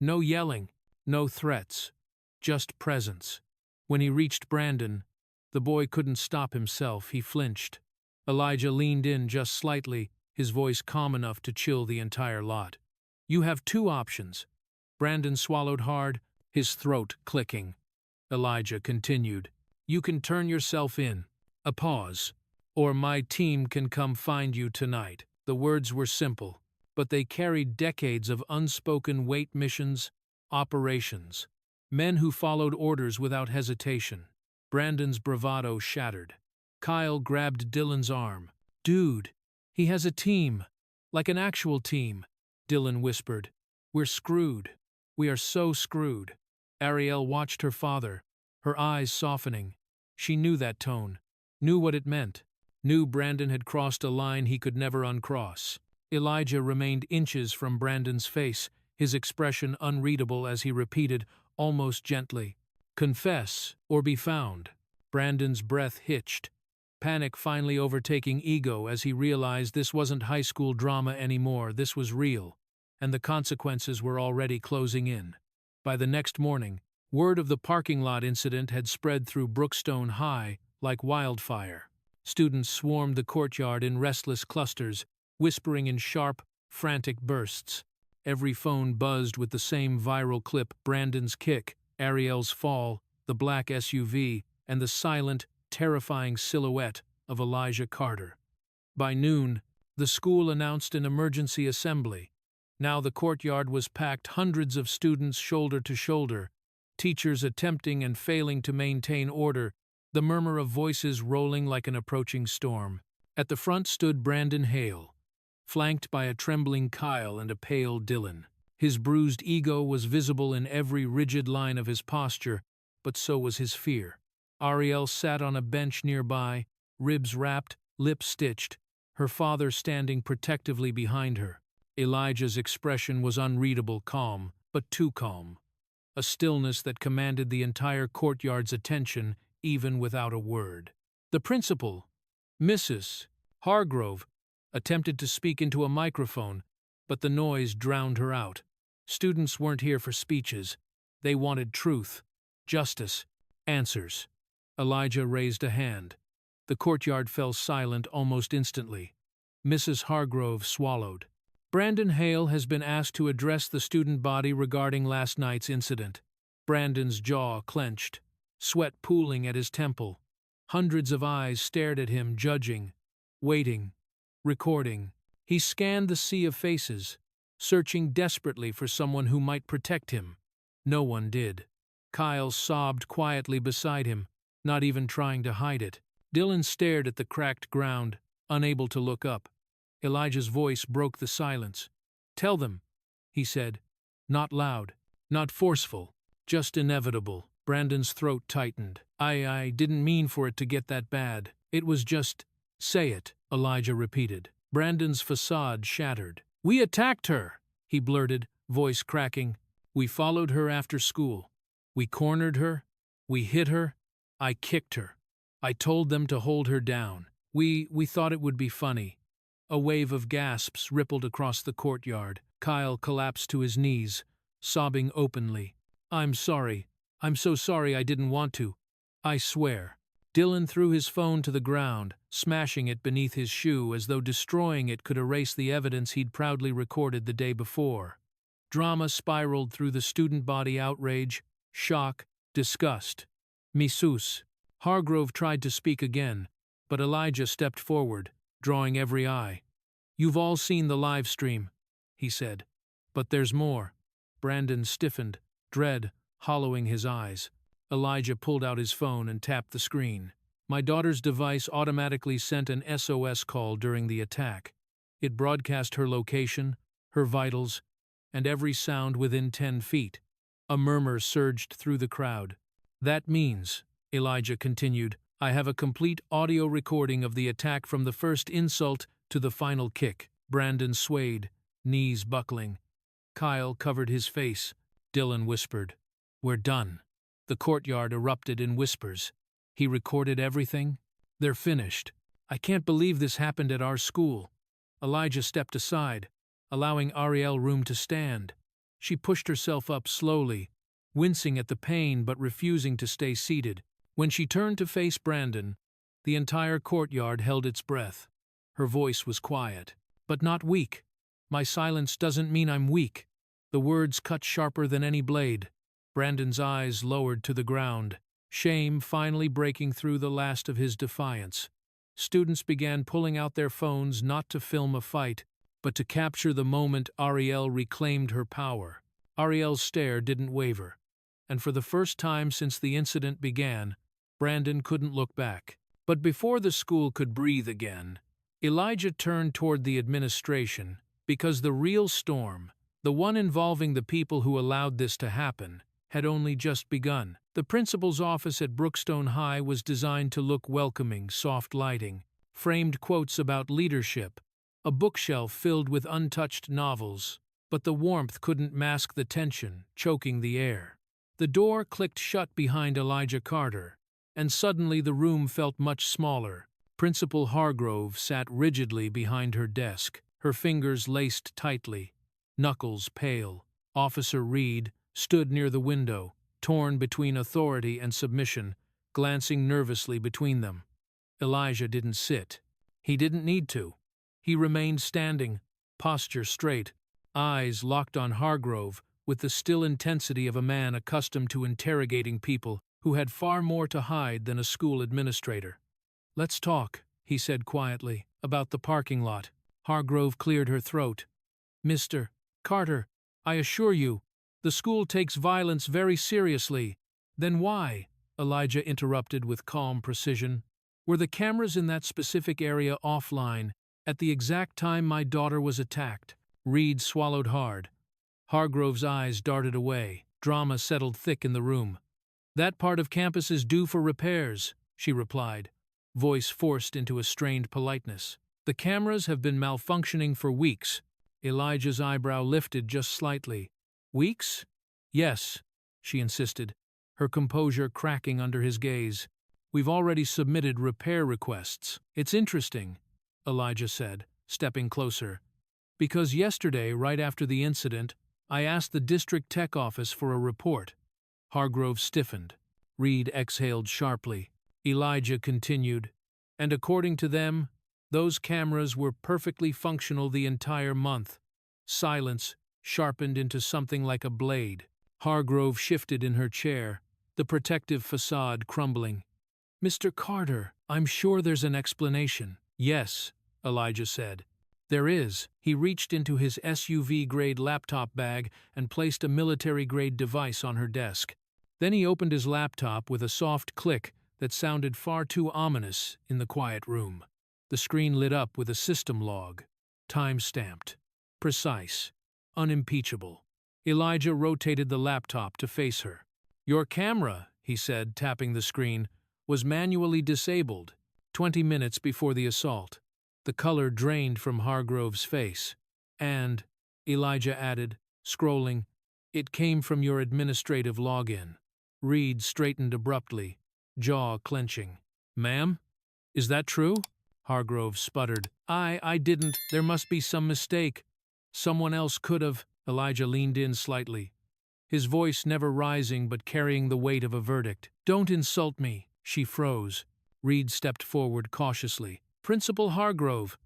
No yelling, no threats, just presence. When he reached Brandon, the boy couldn't stop himself. He flinched. Elijah leaned in just slightly, his voice calm enough to chill the entire lot. You have two options. Brandon swallowed hard, his throat clicking. Elijah continued. You can turn yourself in. A pause. Or my team can come find you tonight. The words were simple, but they carried decades of unspoken wait missions, operations. Men who followed orders without hesitation. Brandon's bravado shattered. Kyle grabbed Dylan's arm. Dude, he has a team. Like an actual team. Dylan whispered. We're screwed. We are so screwed. Ariel watched her father, her eyes softening. She knew that tone, knew what it meant, knew Brandon had crossed a line he could never uncross. Elijah remained inches from Brandon's face, his expression unreadable as he repeated, almost gently, Confess or be found. Brandon's breath hitched, panic finally overtaking ego as he realized this wasn't high school drama anymore, this was real, and the consequences were already closing in. By the next morning, word of the parking lot incident had spread through Brookstone High like wildfire. Students swarmed the courtyard in restless clusters, whispering in sharp, frantic bursts. Every phone buzzed with the same viral clip: Brandon's kick, Ariel's fall, the black SUV, and the silent, terrifying silhouette of Elijah Carter. By noon, the school announced an emergency assembly. Now the courtyard was packed, hundreds of students shoulder to shoulder, teachers attempting and failing to maintain order, the murmur of voices rolling like an approaching storm. At the front stood Brandon Hale, flanked by a trembling Kyle and a pale Dylan. His bruised ego was visible in every rigid line of his posture, but so was his fear. Ariel sat on a bench nearby, ribs wrapped, lips stitched, her father standing protectively behind her. Elijah's expression was unreadable, calm, but too calm. A stillness that commanded the entire courtyard's attention, even without a word. The principal, Mrs. Hargrove, attempted to speak into a microphone, but the noise drowned her out. Students weren't here for speeches. They wanted truth, justice, answers. Elijah raised a hand. The courtyard fell silent almost instantly. Mrs. Hargrove swallowed. Brandon Hale has been asked to address the student body regarding last night's incident. Brandon's jaw clenched, sweat pooling at his temple. Hundreds of eyes stared at him, judging, waiting, recording. He scanned the sea of faces, searching desperately for someone who might protect him. No one did. Kyle sobbed quietly beside him, not even trying to hide it. Dylan stared at the cracked ground, unable to look up. Elijah's voice broke the silence. Tell them. he said. Not loud, not forceful, just inevitable. Brandon's throat tightened. I didn't mean for it to get that bad. It was just, say it, Elijah repeated. Brandon's facade shattered. We attacked her, he blurted, voice cracking. We followed her after school. We cornered her. We hit her. I kicked her. I told them to hold her down. We thought it would be funny. A wave of gasps rippled across the courtyard. Kyle collapsed to his knees, sobbing openly. I'm sorry. I'm so sorry, I didn't want to. I swear. Dylan threw his phone to the ground, smashing it beneath his shoe as though destroying it could erase the evidence he'd proudly recorded the day before. Drama spiraled through the student body: outrage, shock, disgust. Missus. Hargrove tried to speak again, but Elijah stepped forward, drawing every eye. You've all seen the live stream, he said. But there's more. Brandon stiffened, dread hollowing his eyes. Elijah pulled out his phone and tapped the screen. My daughter's device automatically sent an SOS call during the attack. It broadcast her location, her vitals, and every sound within 10 feet. A murmur surged through the crowd. That means, Elijah continued, I have a complete audio recording of the attack from the first insult to the final kick. Brandon swayed, knees buckling. Kyle covered his face. Dylan whispered, We're done. The courtyard erupted in whispers. He recorded everything? They're finished. I can't believe this happened at our school. Elijah stepped aside, allowing Ariel room to stand. She pushed herself up slowly, wincing at the pain but refusing to stay seated. When she turned to face Brandon, the entire courtyard held its breath. Her voice was quiet, but not weak. My silence doesn't mean I'm weak. The words cut sharper than any blade. Brandon's eyes lowered to the ground, shame finally breaking through the last of his defiance. Students began pulling out their phones not to film a fight, but to capture the moment Ariel reclaimed her power. Ariel's stare didn't waver, and for the first time since the incident began, Brandon couldn't look back. But before the school could breathe again, Elijah turned toward the administration, because the real storm, the one involving the people who allowed this to happen, had only just begun. The principal's office at Brookstone High was designed to look welcoming: soft lighting, framed quotes about leadership, a bookshelf filled with untouched novels, but the warmth couldn't mask the tension, choking the air. The door clicked shut behind Elijah Carter, and suddenly the room felt much smaller. Principal Hargrove sat rigidly behind her desk, her fingers laced tightly, knuckles pale. Officer Reed stood near the window, torn between authority and submission, glancing nervously between them. Elijah didn't sit. He didn't need to. He remained standing, posture straight, eyes locked on Hargrove with the still intensity of a man accustomed to interrogating people who had far more to hide than a school administrator. Let's talk, he said quietly, about the parking lot. Hargrove cleared her throat. Mr. Carter, I assure you, the school takes violence very seriously. Then why? Elijah interrupted with calm precision. Were the cameras in that specific area offline at the exact time my daughter was attacked? Reed swallowed hard. Hargrove's eyes darted away. Drama settled thick in the room. That part of campus is due for repairs, she replied, voice forced into a strained politeness. The cameras have been malfunctioning for weeks. Elijah's eyebrow lifted just slightly. Weeks? Yes, she insisted, her composure cracking under his gaze. We've already submitted repair requests. It's interesting, Elijah said, stepping closer. Because yesterday, right after the incident, I asked the district tech office for a report. Hargrove stiffened. Reed exhaled sharply. Elijah continued. And according to them, those cameras were perfectly functional the entire month. Silence sharpened into something like a blade. Hargrove shifted in her chair, the protective facade crumbling. Mr. Carter, I'm sure there's an explanation. Yes, Elijah said. There is. He reached into his SUV-grade laptop bag and placed a military-grade device on her desk. Then he opened his laptop with a soft click that sounded far too ominous in the quiet room. The screen lit up with a system log. Time-stamped. Precise. unimpeachable. Elijah rotated the laptop to face her. "Your camera," he said, tapping the screen, "was manually disabled 20 minutes before the assault." The color drained from Hargrove's face. "And," Elijah added, scrolling, "it came from your administrative login." Reed straightened abruptly, jaw clenching. "Ma'am? Is that true?" Hargrove sputtered. I didn't. There must be some mistake. Someone else could have." Elijah leaned in slightly, his voice never rising but carrying the weight of a verdict. "Don't insult me." She froze. Reed stepped forward cautiously. "Principal Hargrove,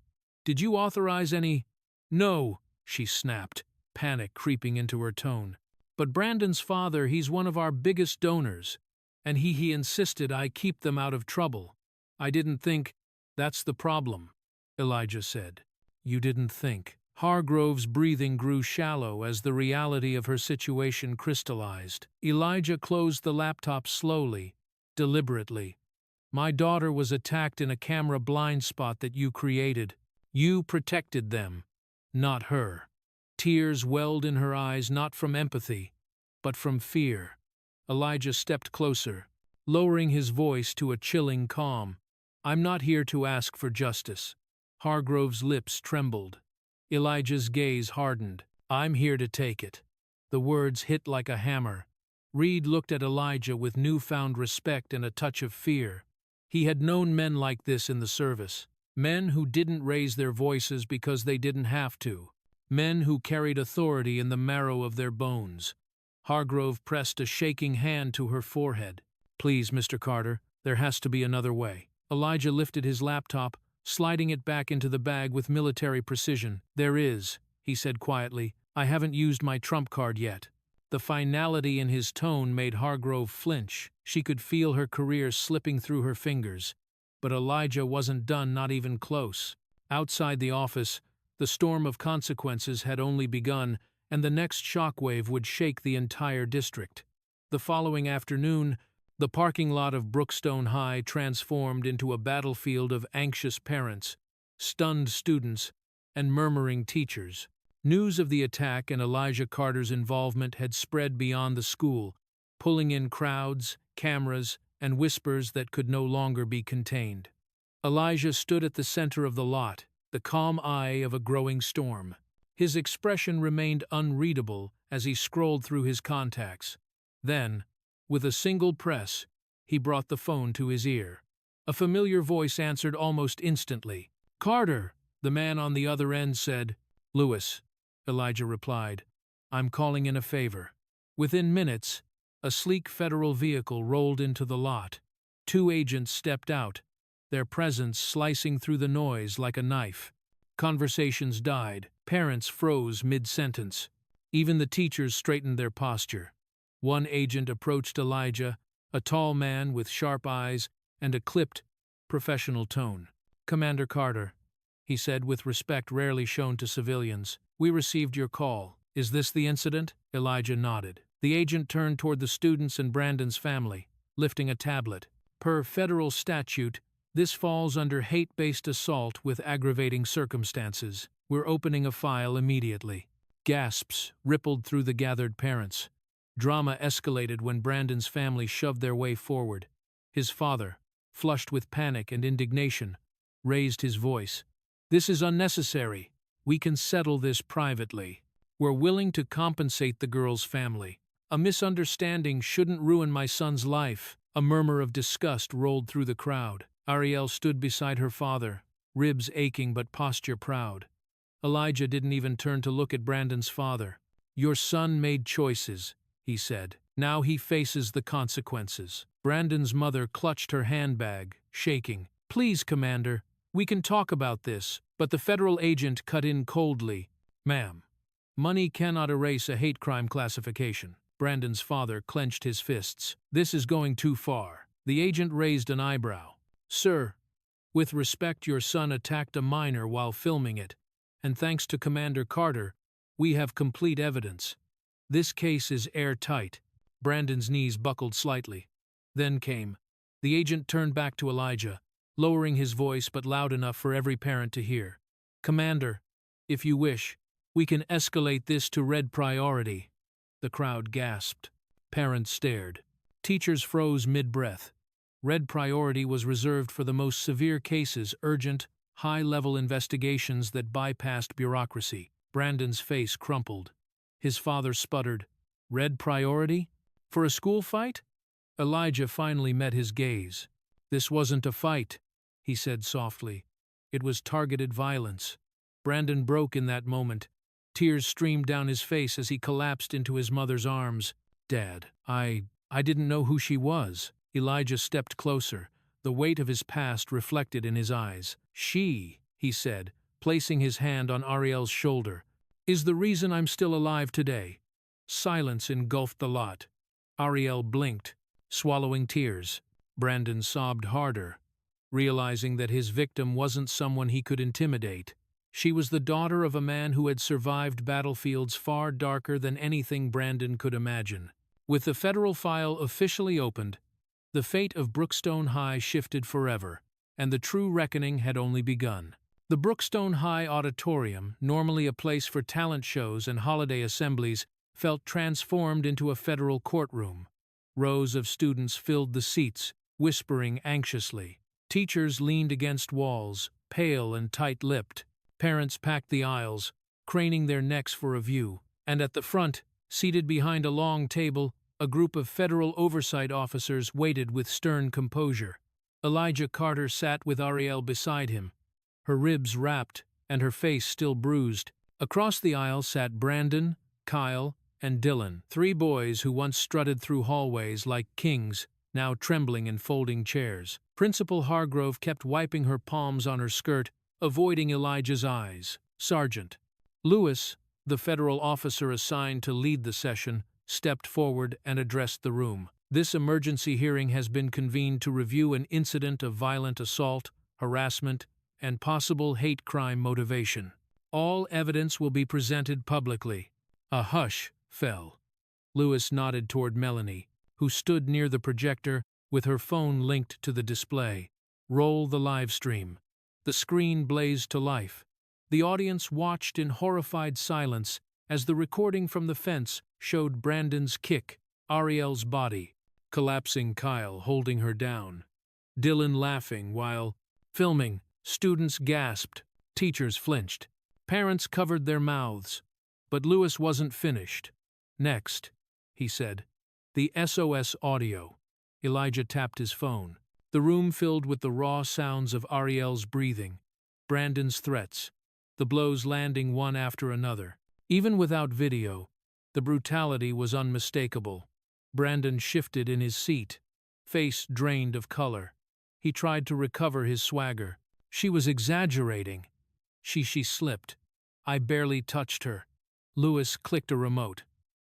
did you authorize any—" "No," she snapped, panic creeping into her tone. "But Brandon's father, he's one of our biggest donors, and he insisted I keep them out of trouble. I didn't think—" "That's the problem," Elijah said. "You didn't think." Hargrove's breathing grew shallow as the reality of her situation crystallized. Elijah closed the laptop slowly, deliberately. "My daughter was attacked in a camera blind spot that you created. You protected them, not her." Tears welled in her eyes, not from empathy, but from fear. Elijah stepped closer, lowering his voice to a chilling calm. "I'm not here to ask for justice." Hargrove's lips trembled. Elijah's gaze hardened. "I'm here to take it." The words hit like a hammer. Reed looked at Elijah with newfound respect and a touch of fear. He had known men like this in the service. Men who didn't raise their voices because they didn't have to. Men who carried authority in the marrow of their bones. Hargrove pressed a shaking hand to her forehead. "Please, Mr. Carter, there has to be another way." Elijah lifted his laptop, sliding it back into the bag with military precision. "There is," he said quietly. "I haven't used my trump card yet." The finality in his tone made Hargrove flinch. She could feel her career slipping through her fingers. But Elijah wasn't done, not even close. Outside the office, the storm of consequences had only begun, and the next shockwave would shake the entire district. The following afternoon, the parking lot of Brookstone High transformed into a battlefield of anxious parents, stunned students, and murmuring teachers. News of the attack and Elijah Carter's involvement had spread beyond the school, pulling in crowds, cameras, and whispers that could no longer be contained. Elijah stood at the center of the lot, the calm eye of a growing storm. His expression remained unreadable as he scrolled through his contacts. Then, with a single press, he brought the phone to his ear. A familiar voice answered almost instantly. "Carter," the man on the other end said. "Lewis," Elijah replied. "I'm calling in a favor." Within minutes, a sleek federal vehicle rolled into the lot. 2 agents stepped out, their presence slicing through the noise like a knife. Conversations died. Parents froze mid-sentence. Even the teachers straightened their posture. One agent approached Elijah, a tall man with sharp eyes and a clipped, professional tone. "Commander Carter," he said with respect rarely shown to civilians, "we received your call. Is this the incident?" Elijah nodded. The agent turned toward the students and Brandon's family, lifting a tablet. "Per federal statute, this falls under hate-based assault with aggravating circumstances. We're opening a file immediately." Gasps rippled through the gathered parents. Drama escalated when Brandon's family shoved their way forward. His father, flushed with panic and indignation, raised his voice. "This is unnecessary. We can settle this privately. We're willing to compensate the girl's family. A misunderstanding shouldn't ruin my son's life." A murmur of disgust rolled through the crowd. Ariel stood beside her father, ribs aching but posture proud. Elijah didn't even turn to look at Brandon's father. "Your son made choices," he said. "Now he faces the consequences." Brandon's mother clutched her handbag, shaking. "Please, Commander, we can talk about this." But the federal agent cut in coldly. "Ma'am, money cannot erase a hate crime classification." Brandon's father clenched his fists. "This is going too far." The agent raised an eyebrow. "Sir, with respect, your son attacked a minor while filming it, and thanks to Commander Carter, we have complete evidence. This case is airtight." Brandon's knees buckled slightly. Then came. The agent turned back to Elijah, lowering his voice but loud enough for every parent to hear. "Commander, if you wish, We can escalate this to red priority." The crowd gasped. Parents stared. Teachers froze mid-breath. Red priority was reserved for the most severe cases, urgent, high-level investigations that bypassed bureaucracy. Brandon's face crumpled. His father sputtered, "Red priority? For a school fight?" Elijah finally met his gaze. "This wasn't a fight," he said softly. "It was targeted violence." Brandon broke in that moment. Tears streamed down his face as he collapsed into his mother's arms. "Dad, I didn't know who she was." Elijah stepped closer, the weight of his past reflected in his eyes. "She," he said, placing his hand on Ariel's shoulder, "is the reason I'm still alive today." Silence engulfed the lot. Ariel blinked, swallowing tears. Brandon sobbed harder, realizing that his victim wasn't someone he could intimidate. She was the daughter of a man who had survived battlefields far darker than anything Brandon could imagine. With the federal file officially opened, the fate of Brookstone High shifted forever, and the true reckoning had only begun. The Brookstone High Auditorium, normally a place for talent shows and holiday assemblies, felt transformed into a federal courtroom. Rows of students filled the seats, whispering anxiously. Teachers leaned against walls, pale and tight-lipped. Parents packed the aisles, craning their necks for a view. And at the front, seated behind a long table, a group of federal oversight officers waited with stern composure. Elijah Carter sat with Ariel beside him, her ribs wrapped and her face still bruised. Across the aisle sat Brandon, Kyle, and Dylan, three boys who once strutted through hallways like kings, now trembling in folding chairs. Principal Hargrove kept wiping her palms on her skirt, avoiding Elijah's eyes. Sergeant Lewis, the federal officer assigned to lead the session, stepped forward and addressed the room. "This emergency hearing has been convened to review an incident of violent assault, harassment, and possible hate crime motivation. All evidence will be presented publicly." A hush fell. Lewis nodded toward Melanie, who stood near the projector with her phone linked to the display. "Roll the live stream." The screen blazed to life. The audience watched in horrified silence as the recording from the fence showed Brandon's kick, Ariel's body, collapsing Kyle holding her down, Dylan laughing while filming. Students gasped, teachers flinched, parents covered their mouths. But Lewis wasn't finished. "Next," he said, "the SOS audio." Elijah tapped his phone. The room filled with the raw sounds of Ariel's breathing, Brandon's threats, the blows landing one after another. Even without video, the brutality was unmistakable. Brandon shifted in his seat, face drained of color. He tried to recover his swagger. "She was exaggerating." She slipped. "I barely touched her." Lewis clicked a remote.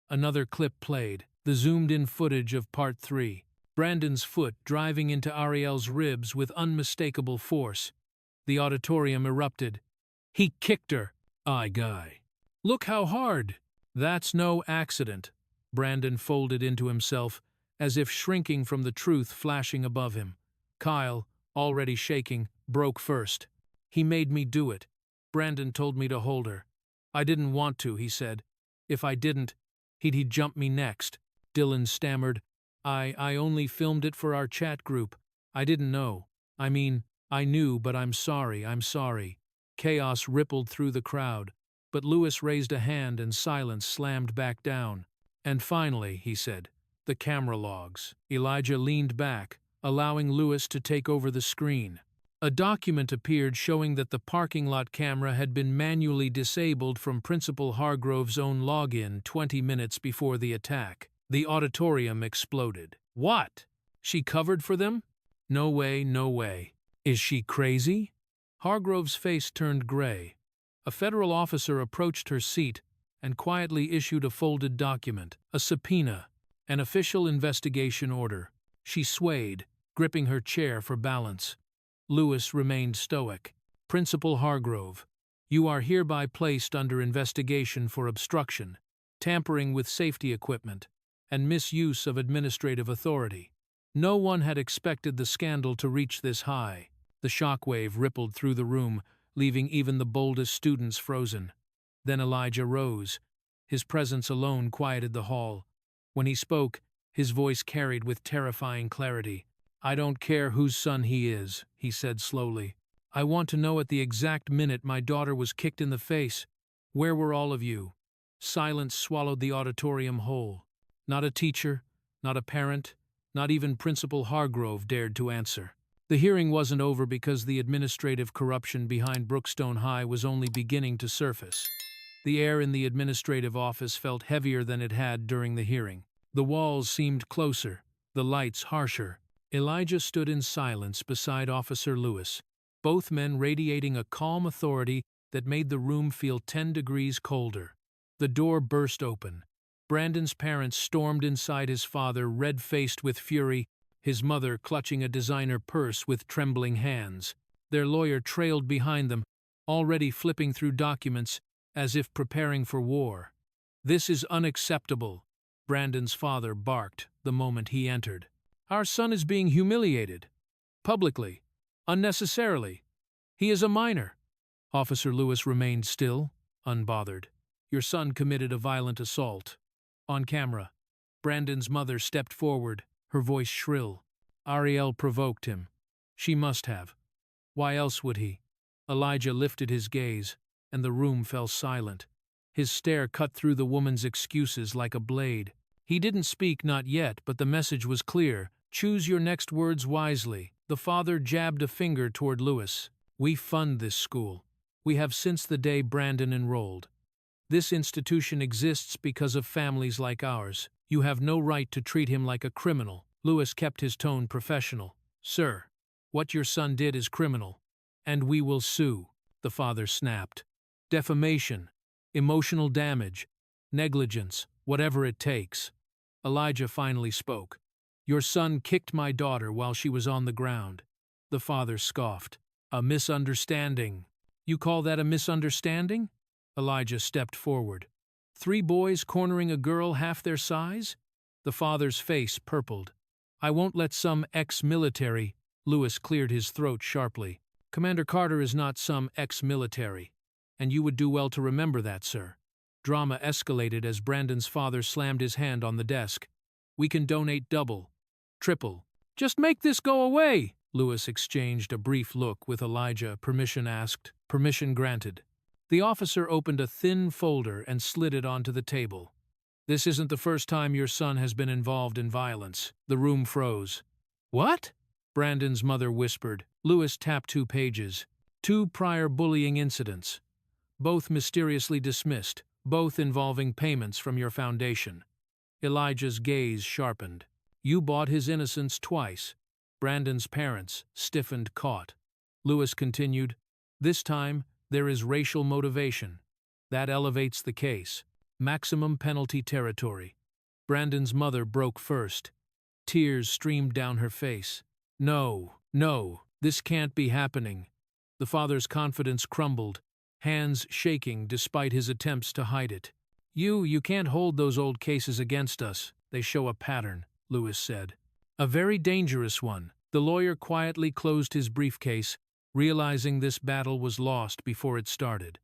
Another clip played, the zoomed-in footage of Part 3. Brandon's foot driving into Ariel's ribs with unmistakable force. The auditorium erupted. "He kicked her." "Aye, guy. Look how hard." "That's no accident." Brandon folded into himself, as if shrinking from the truth flashing above him. Kyle, already shaking, broke first. "He made me do it. Brandon told me to hold her. I didn't want to," he said. "If I didn't, he'd jump me next." Dylan stammered, I only filmed it for our chat group. I didn't know. I mean, I knew, but I'm sorry. Chaos rippled through the crowd, but Lewis raised a hand and silence slammed back down. "And finally," he said, "the camera logs." Elijah leaned back, allowing Lewis to take over the screen. A document appeared showing that the parking lot camera had been manually disabled from Principal Hargrove's own login 20 minutes before the attack. The auditorium exploded. "What? She covered for them? No way. Is she crazy?" Hargrove's face turned gray. A federal officer approached her seat and quietly issued a folded document, a subpoena, an official investigation order. She swayed, gripping her chair for balance. Lewis remained stoic. "Principal Hargrove, you are hereby placed under investigation for obstruction, tampering with safety equipment, and misuse of administrative authority." No one had expected the scandal to reach this high. The shockwave rippled through the room, leaving even the boldest students frozen. Then Elijah rose. His presence alone quieted the hall. When he spoke, his voice carried with terrifying clarity. "I don't care whose son he is," he said slowly. "I want to know at the exact minute my daughter was kicked in the face. Where were all of you?" Silence swallowed the auditorium whole. Not a teacher, not a parent, not even Principal Hargrove dared to answer. The hearing wasn't over because the administrative corruption behind Brookstone High was only beginning to surface. The air in the administrative office felt heavier than it had during the hearing. The walls seemed closer, the lights harsher. Elijah stood in silence beside Officer Lewis, both men radiating a calm authority that made the room feel 10 degrees colder. The door burst open. Brandon's parents stormed inside, his father red-faced with fury, his mother clutching a designer purse with trembling hands. Their lawyer trailed behind them, already flipping through documents as if preparing for war. "This is unacceptable," Brandon's father barked the moment he entered. "Our son is being humiliated. Publicly. Unnecessarily. He is a minor." Officer Lewis remained still, unbothered. "Your son committed a violent assault. On camera." Brandon's mother stepped forward, her voice shrill. "Ariel provoked him. She must have. Why else would he?" Elijah lifted his gaze, and the room fell silent. His stare cut through the woman's excuses like a blade. He didn't speak, not yet, but the message was clear. "Choose your next words wisely." The father jabbed a finger toward Lewis. "We fund this school. We have since the day Brandon enrolled. This institution exists because of families like ours. You have no right to treat him like a criminal." Lewis kept his tone professional. "Sir, what your son did is criminal, and we will sue," the father snapped. "Defamation, emotional damage, negligence, whatever it takes." Elijah finally spoke. "Your son kicked my daughter while she was on the ground." The father scoffed. "A misunderstanding." "You call that a misunderstanding?" Elijah stepped forward. "3 boys cornering a girl half their size?" The father's face purpled. "I won't let some ex-military—" Lewis cleared his throat sharply. "Commander Carter is not some ex-military. And you would do well to remember that, sir." Drama escalated as Brandon's father slammed his hand on the desk. "We can donate double, triple. Just make this go away!" Lewis exchanged a brief look with Elijah. Permission asked. Permission granted. The officer opened a thin folder and slid it onto the table. "This isn't the first time your son has been involved in violence." The room froze. "What?" Brandon's mother whispered. Lewis tapped 2 pages. 2 prior bullying incidents. Both mysteriously dismissed, both involving payments from your foundation. Elijah's gaze sharpened. "You bought his innocence twice." Brandon's parents stiffened caught. Lewis continued, "This time, there is racial motivation. That elevates the case. Maximum penalty territory." Brandon's mother broke first. Tears streamed down her face. "No, no, this can't be happening." The father's confidence crumbled, hands shaking despite his attempts to hide it. You can't hold those old cases against us. They show a pattern," Lewis said. "A very dangerous one." The lawyer quietly closed his briefcase, realizing this battle was lost before it started.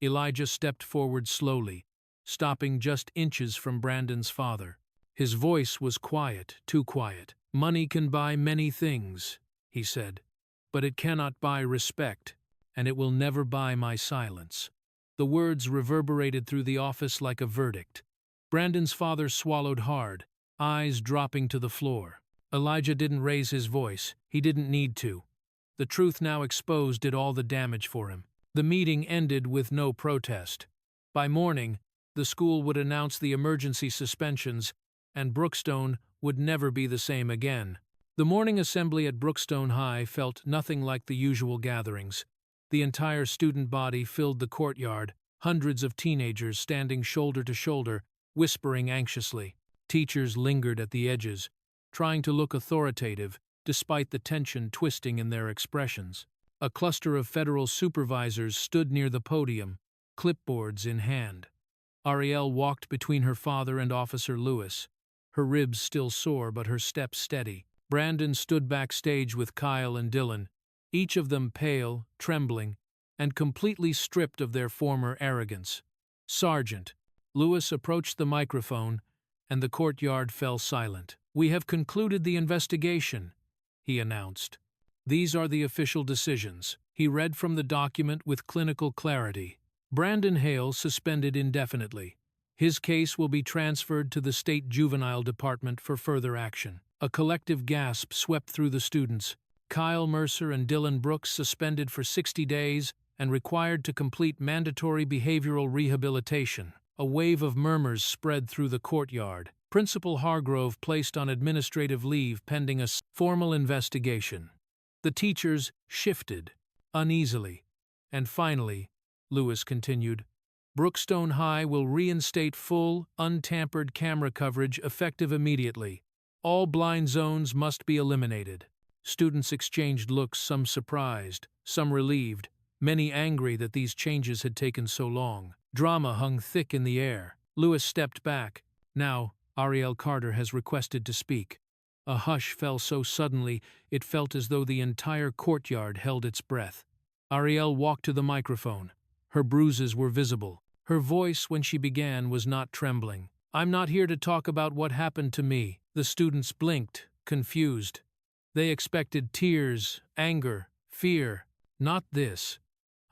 Elijah stepped forward slowly, stopping just inches from Brandon's father. His voice was quiet, too quiet. "Money can buy many things," he said, "but it cannot buy respect, and it will never buy my silence." The words reverberated through the office like a verdict. Brandon's father swallowed hard, eyes dropping to the floor. Elijah didn't raise his voice. He didn't need to. The truth now exposed did all the damage for him. The meeting ended with no protest. By morning, the school would announce the emergency suspensions, and Brookstone would never be the same again. The morning assembly at Brookstone High felt nothing like the usual gatherings. The entire student body filled the courtyard, hundreds of teenagers standing shoulder to shoulder, whispering anxiously. Teachers lingered at the edges, trying to look authoritative, despite the tension twisting in their expressions. A cluster of federal supervisors stood near the podium, clipboards in hand. Ariel walked between her father and Officer Lewis, her ribs still sore but her step steady. Brandon stood backstage with Kyle and Dylan, each of them pale, trembling, and completely stripped of their former arrogance. Sergeant. Lewis approached the microphone, and the courtyard fell silent. "We have concluded the investigation," he announced. "These are the official decisions." He read from the document with clinical clarity. Brandon Hale suspended indefinitely. His case will be transferred to the State Juvenile Department for further action. A collective gasp swept through the students. Kyle Mercer and Dylan Brooks suspended for 60 days and required to complete mandatory behavioral rehabilitation. A wave of murmurs spread through the courtyard. Principal Hargrove placed on administrative leave pending a formal investigation. The teachers shifted uneasily. And finally, Lewis continued, Brookstone High will reinstate full, untampered camera coverage effective immediately. All blind zones must be eliminated. Students exchanged looks, some surprised, some relieved, many angry that these changes had taken so long. Drama hung thick in the air. Lewis stepped back. "Now, Ariel Carter has requested to speak." A hush fell so suddenly it felt as though the entire courtyard held its breath. Ariel walked to the microphone. Her bruises were visible. Her voice, when she began, was not trembling. "I'm not here to talk about what happened to me." The students blinked, confused. They expected tears, anger, fear. Not this.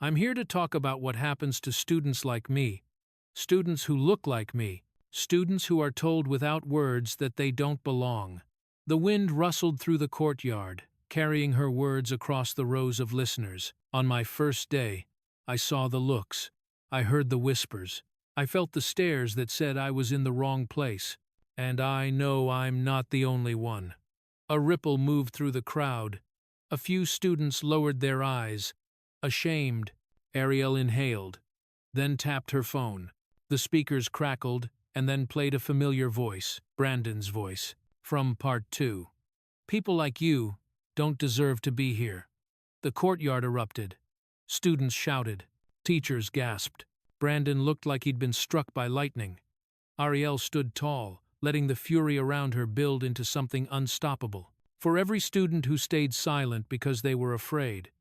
"I'm here to talk about what happens to students like me. Students who look like me. Students who are told without words that they don't belong." The wind rustled through the courtyard, carrying her words across the rows of listeners. "On my first day, I saw the looks. I heard the whispers. I felt the stares that said I was in the wrong place. And I know I'm not the only one." A ripple moved through the crowd. A few students lowered their eyes. Ashamed, Ariel inhaled, then tapped her phone. The speakers crackled, and then played a familiar voice, Brandon's voice, from Part 2. "People like you don't deserve to be here." The courtyard erupted. Students shouted. Teachers gasped. Brandon looked like he'd been struck by lightning. Ariel stood tall, letting the fury around her build into something unstoppable. For every student who stayed silent because they were afraid,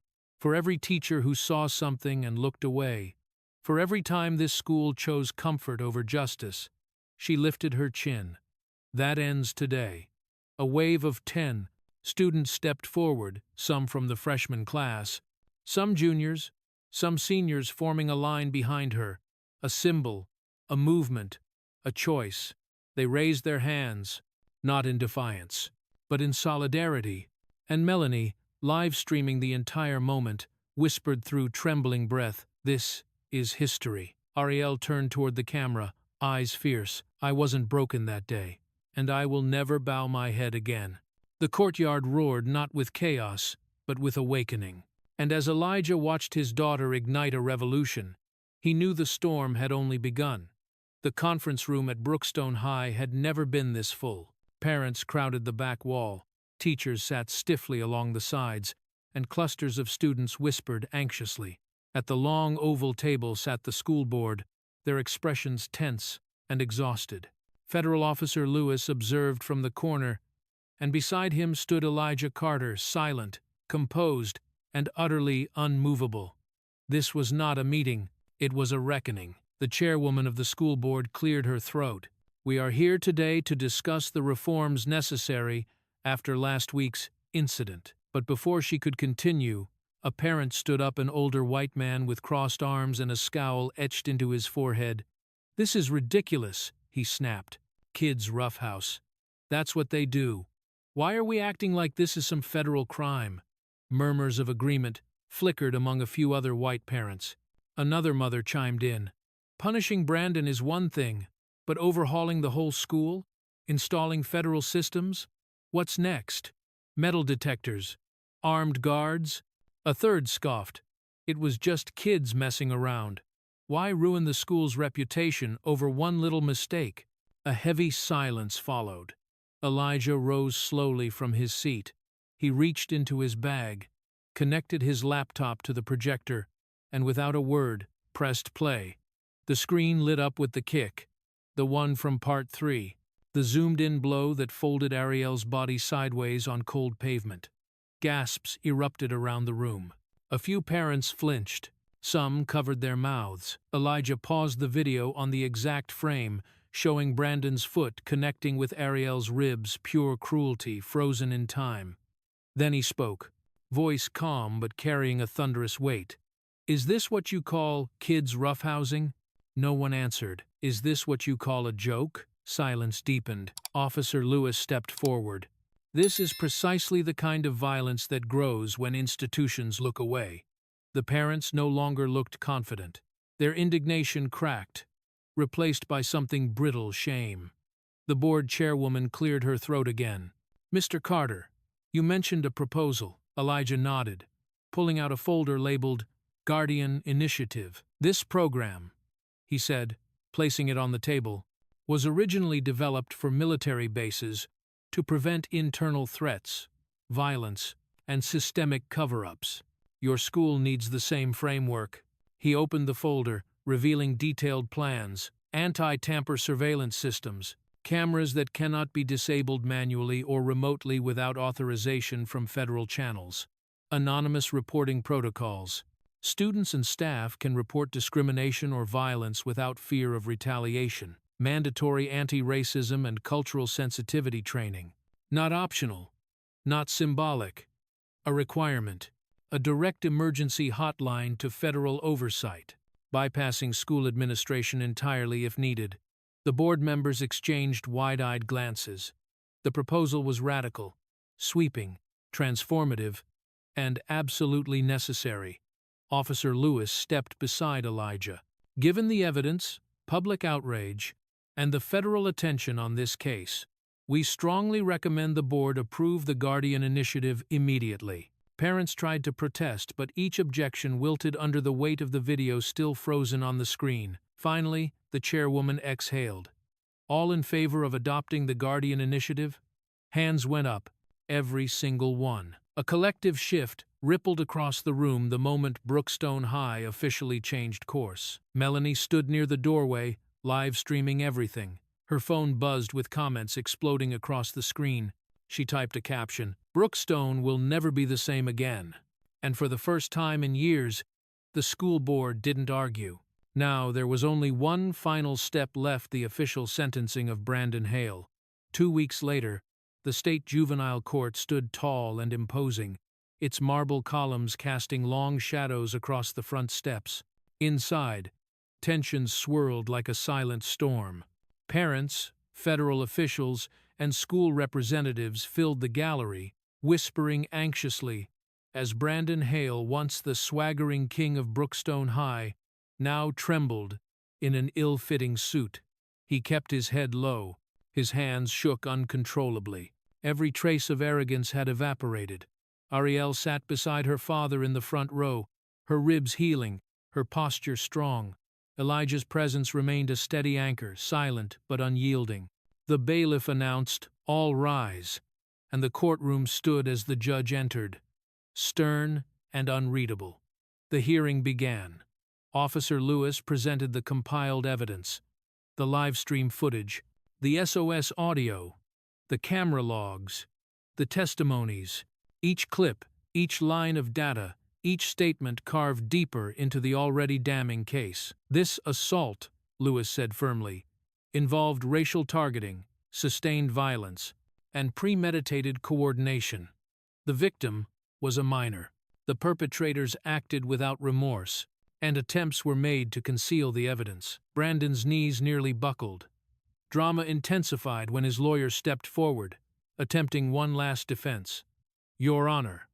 for every teacher who saw something and looked away, for every time this school chose comfort over justice, she lifted her chin. That ends today. A wave of 10 students stepped forward, some from the freshman class, some juniors, some seniors, forming a line behind her, a symbol, a movement, a choice. They raised their hands, not in defiance, but in solidarity, and Melanie, live streaming the entire moment, whispered through trembling breath, "This is history." Ariel turned toward the camera, eyes fierce. "I wasn't broken that day, and I will never bow my head again." The courtyard roared not with chaos, but with awakening. And as Elijah watched his daughter ignite a revolution, he knew the storm had only begun. The conference room at Brookstone High had never been this full. Parents crowded the back wall, teachers sat stiffly along the sides, and clusters of students whispered anxiously. At the long oval table sat the school board, their expressions tense and exhausted. Federal Officer Lewis observed from the corner, and beside him stood Elijah Carter, silent, composed, and utterly unmovable. This was not a meeting, it was a reckoning. The chairwoman of the school board cleared her throat. "We are here today to discuss the reforms necessary after last week's incident." But before she could continue, a parent stood up, an older white man with crossed arms and a scowl etched into his forehead. "This is ridiculous," he snapped. "Kids roughhouse. That's what they do. Why are we acting like this is some federal crime?" Murmurs of agreement flickered among a few other white parents. Another mother chimed in. "Punishing Brandon is one thing, but overhauling the whole school? Installing federal systems? What's next? Metal detectors? Armed guards?" A third scoffed. "It was just kids messing around. Why ruin the school's reputation over one little mistake?" A heavy silence followed. Elijah rose slowly from his seat. He reached into his bag, connected his laptop to the projector, and without a word, pressed play. The screen lit up with the kick, the one from Part 3, the zoomed-in blow that folded Ariel's body sideways on cold pavement. Gasps erupted around the room. A few parents flinched, Some covered their mouths. Elijah paused the video on the exact frame, showing Brandon's foot connecting with Ariel's ribs, pure cruelty, frozen in time. Then he spoke, voice calm but carrying a thunderous weight. "Is this what you call kids roughhousing?" No one answered. "Is this what you call a joke?" Silence deepened. Officer Lewis stepped forward. "This is precisely the kind of violence that grows when institutions look away." The parents no longer looked confident. Their indignation cracked, replaced by something brittle shame. The board chairwoman cleared her throat again. "Mr. Carter, you mentioned a proposal." Elijah nodded, pulling out a folder labeled Guardian Initiative. "This program," he said, placing it on the table, "was originally developed for military bases to prevent internal threats, violence, and systemic cover-ups. Your school needs the same framework." He opened the folder, revealing detailed plans, anti-tamper surveillance systems, cameras that cannot be disabled manually or remotely without authorization from federal channels, anonymous reporting protocols. Students and staff can report discrimination or violence without fear of retaliation. Mandatory anti-racism and cultural sensitivity training. Not optional, not symbolic. A requirement. A direct emergency hotline to federal oversight, bypassing school administration entirely if needed. The board members exchanged wide-eyed glances. The proposal was radical, sweeping, transformative, and absolutely necessary. Officer Lewis stepped beside Elijah. "Given the evidence, public outrage, and the federal attention on this case, we strongly recommend the board approve the Guardian Initiative immediately." Parents tried to protest, but each objection wilted under the weight of the video still frozen on the screen. Finally, the chairwoman exhaled. "All in favor of adopting the Guardian Initiative?" Hands went up, every single one. A collective shift rippled across the room the moment Brookstone High officially changed course. Melanie stood near the doorway, live streaming everything. Her phone buzzed with comments exploding across the screen. She typed a caption, "Brookstone will never be the same again." And for the first time in years, the school board didn't argue. Now there was only one final step left: the official sentencing of Brandon Hale. 2 weeks later, the state juvenile court stood tall and imposing, its marble columns casting long shadows across the front steps. Inside, tensions swirled like a silent storm. Parents, federal officials, and school representatives filled the gallery, whispering anxiously, as Brandon Hale, once the swaggering king of Brookstone High, now trembled in an ill-fitting suit. He kept his head low, his hands shook uncontrollably. Every trace of arrogance had evaporated. Ariel sat beside her father in the front row, her ribs healing, her posture strong. Elijah's presence remained a steady anchor, silent but unyielding. The bailiff announced, "All rise," and the courtroom stood as the judge entered, stern and unreadable. The hearing began. Officer Lewis presented the compiled evidence, the live stream footage, the SOS audio, the camera logs, the testimonies. Each clip, each line of data, each statement carved deeper into the already damning case. "This assault," Lewis said firmly, "involved racial targeting, sustained violence, and premeditated coordination. The victim was a minor. The perpetrators acted without remorse, and attempts were made to conceal the evidence." Brandon's knees nearly buckled. Drama intensified when his lawyer stepped forward, attempting one last defense. "Your Honor,"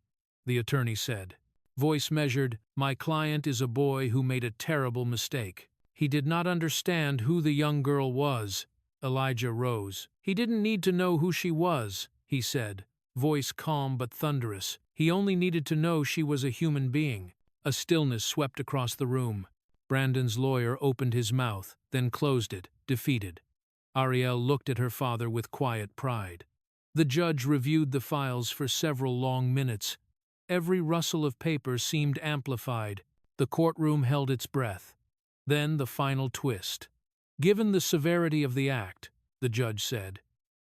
the attorney said, voice measured, "my client is a boy who made a terrible mistake. He did not understand who the young girl was." Elijah rose. "He didn't need to know who she was," he said, voice calm but thunderous. "He only needed to know she was a human being." A stillness swept across the room. Brandon's lawyer opened his mouth, then closed it, defeated. Ariel looked at her father with quiet pride. The judge reviewed the files for several long minutes. Every rustle of paper seemed amplified. The courtroom held its breath. Then the final twist. "Given the severity of the act," the judge said,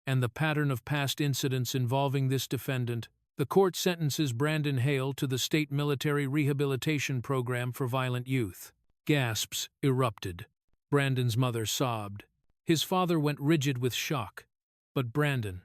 "and the pattern of past incidents involving this defendant, The court sentences Brandon Hale to the State Military Rehabilitation Program for Violent Youth. Gasps erupted. Brandon's mother sobbed. His father went rigid with shock. But Brandon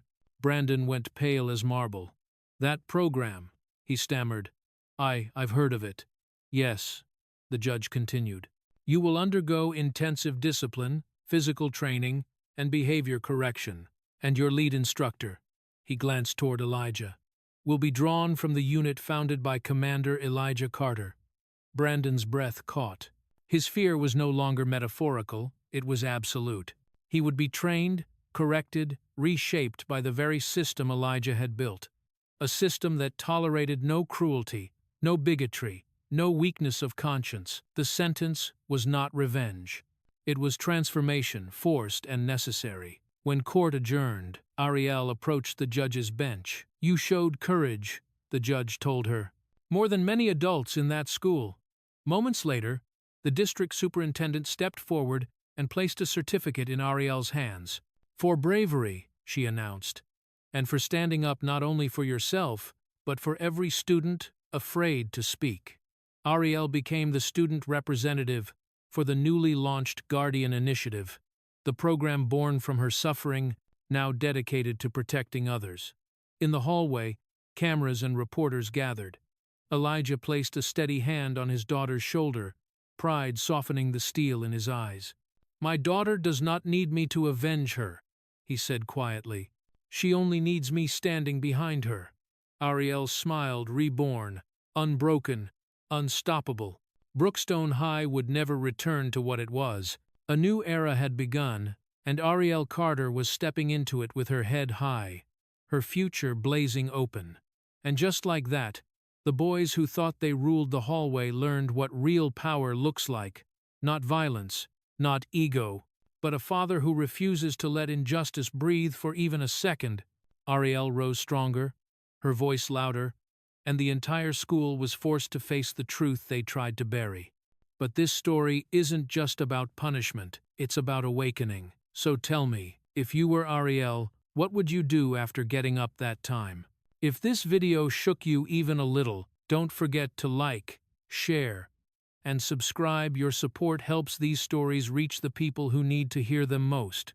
went pale as marble. That program, he stammered. I've heard of it. Yes, the judge continued. You will undergo intensive discipline, physical training, and behavior correction. And your lead instructor, he glanced toward Elijah, will be drawn from the unit founded by Commander Elijah Carter. Brandon's breath caught. His fear was no longer metaphorical, it was absolute. He would be trained, corrected, reshaped by the very system Elijah had built. A system that tolerated no cruelty, no bigotry, no weakness of conscience. The sentence was not revenge. It was transformation, forced and necessary. When court adjourned, Ariel approached the judge's bench. You showed courage, the judge told her. More than many adults in that school. Moments later, the district superintendent stepped forward and placed a certificate in Ariel's hands. For bravery, she announced, and for standing up not only for yourself, but for every student afraid to speak. Ariel became the student representative for the newly launched Guardian Initiative, the program born from her suffering, now dedicated to protecting others. In the hallway, cameras and reporters gathered. Elijah placed a steady hand on his daughter's shoulder, pride softening the steel in his eyes. My daughter does not need me to avenge her, he said quietly. She only needs me standing behind her. Ariel smiled, reborn, unbroken, unstoppable. Brookstone High would never return to what it was. A new era had begun, and Ariel Carter was stepping into it with her head high, her future blazing open. And just like that, the boys who thought they ruled the hallway learned what real power looks like. Not violence, not ego, but a father who refuses to let injustice breathe for even a second. Ariel rose stronger, her voice louder, and the entire school was forced to face the truth they tried to bury. But this story isn't just about punishment, it's about awakening. So tell me, if you were Ariel, what would you do after getting up that time? If this video shook you even a little, don't forget to like, share, and subscribe. Your support helps these stories reach the people who need to hear them most.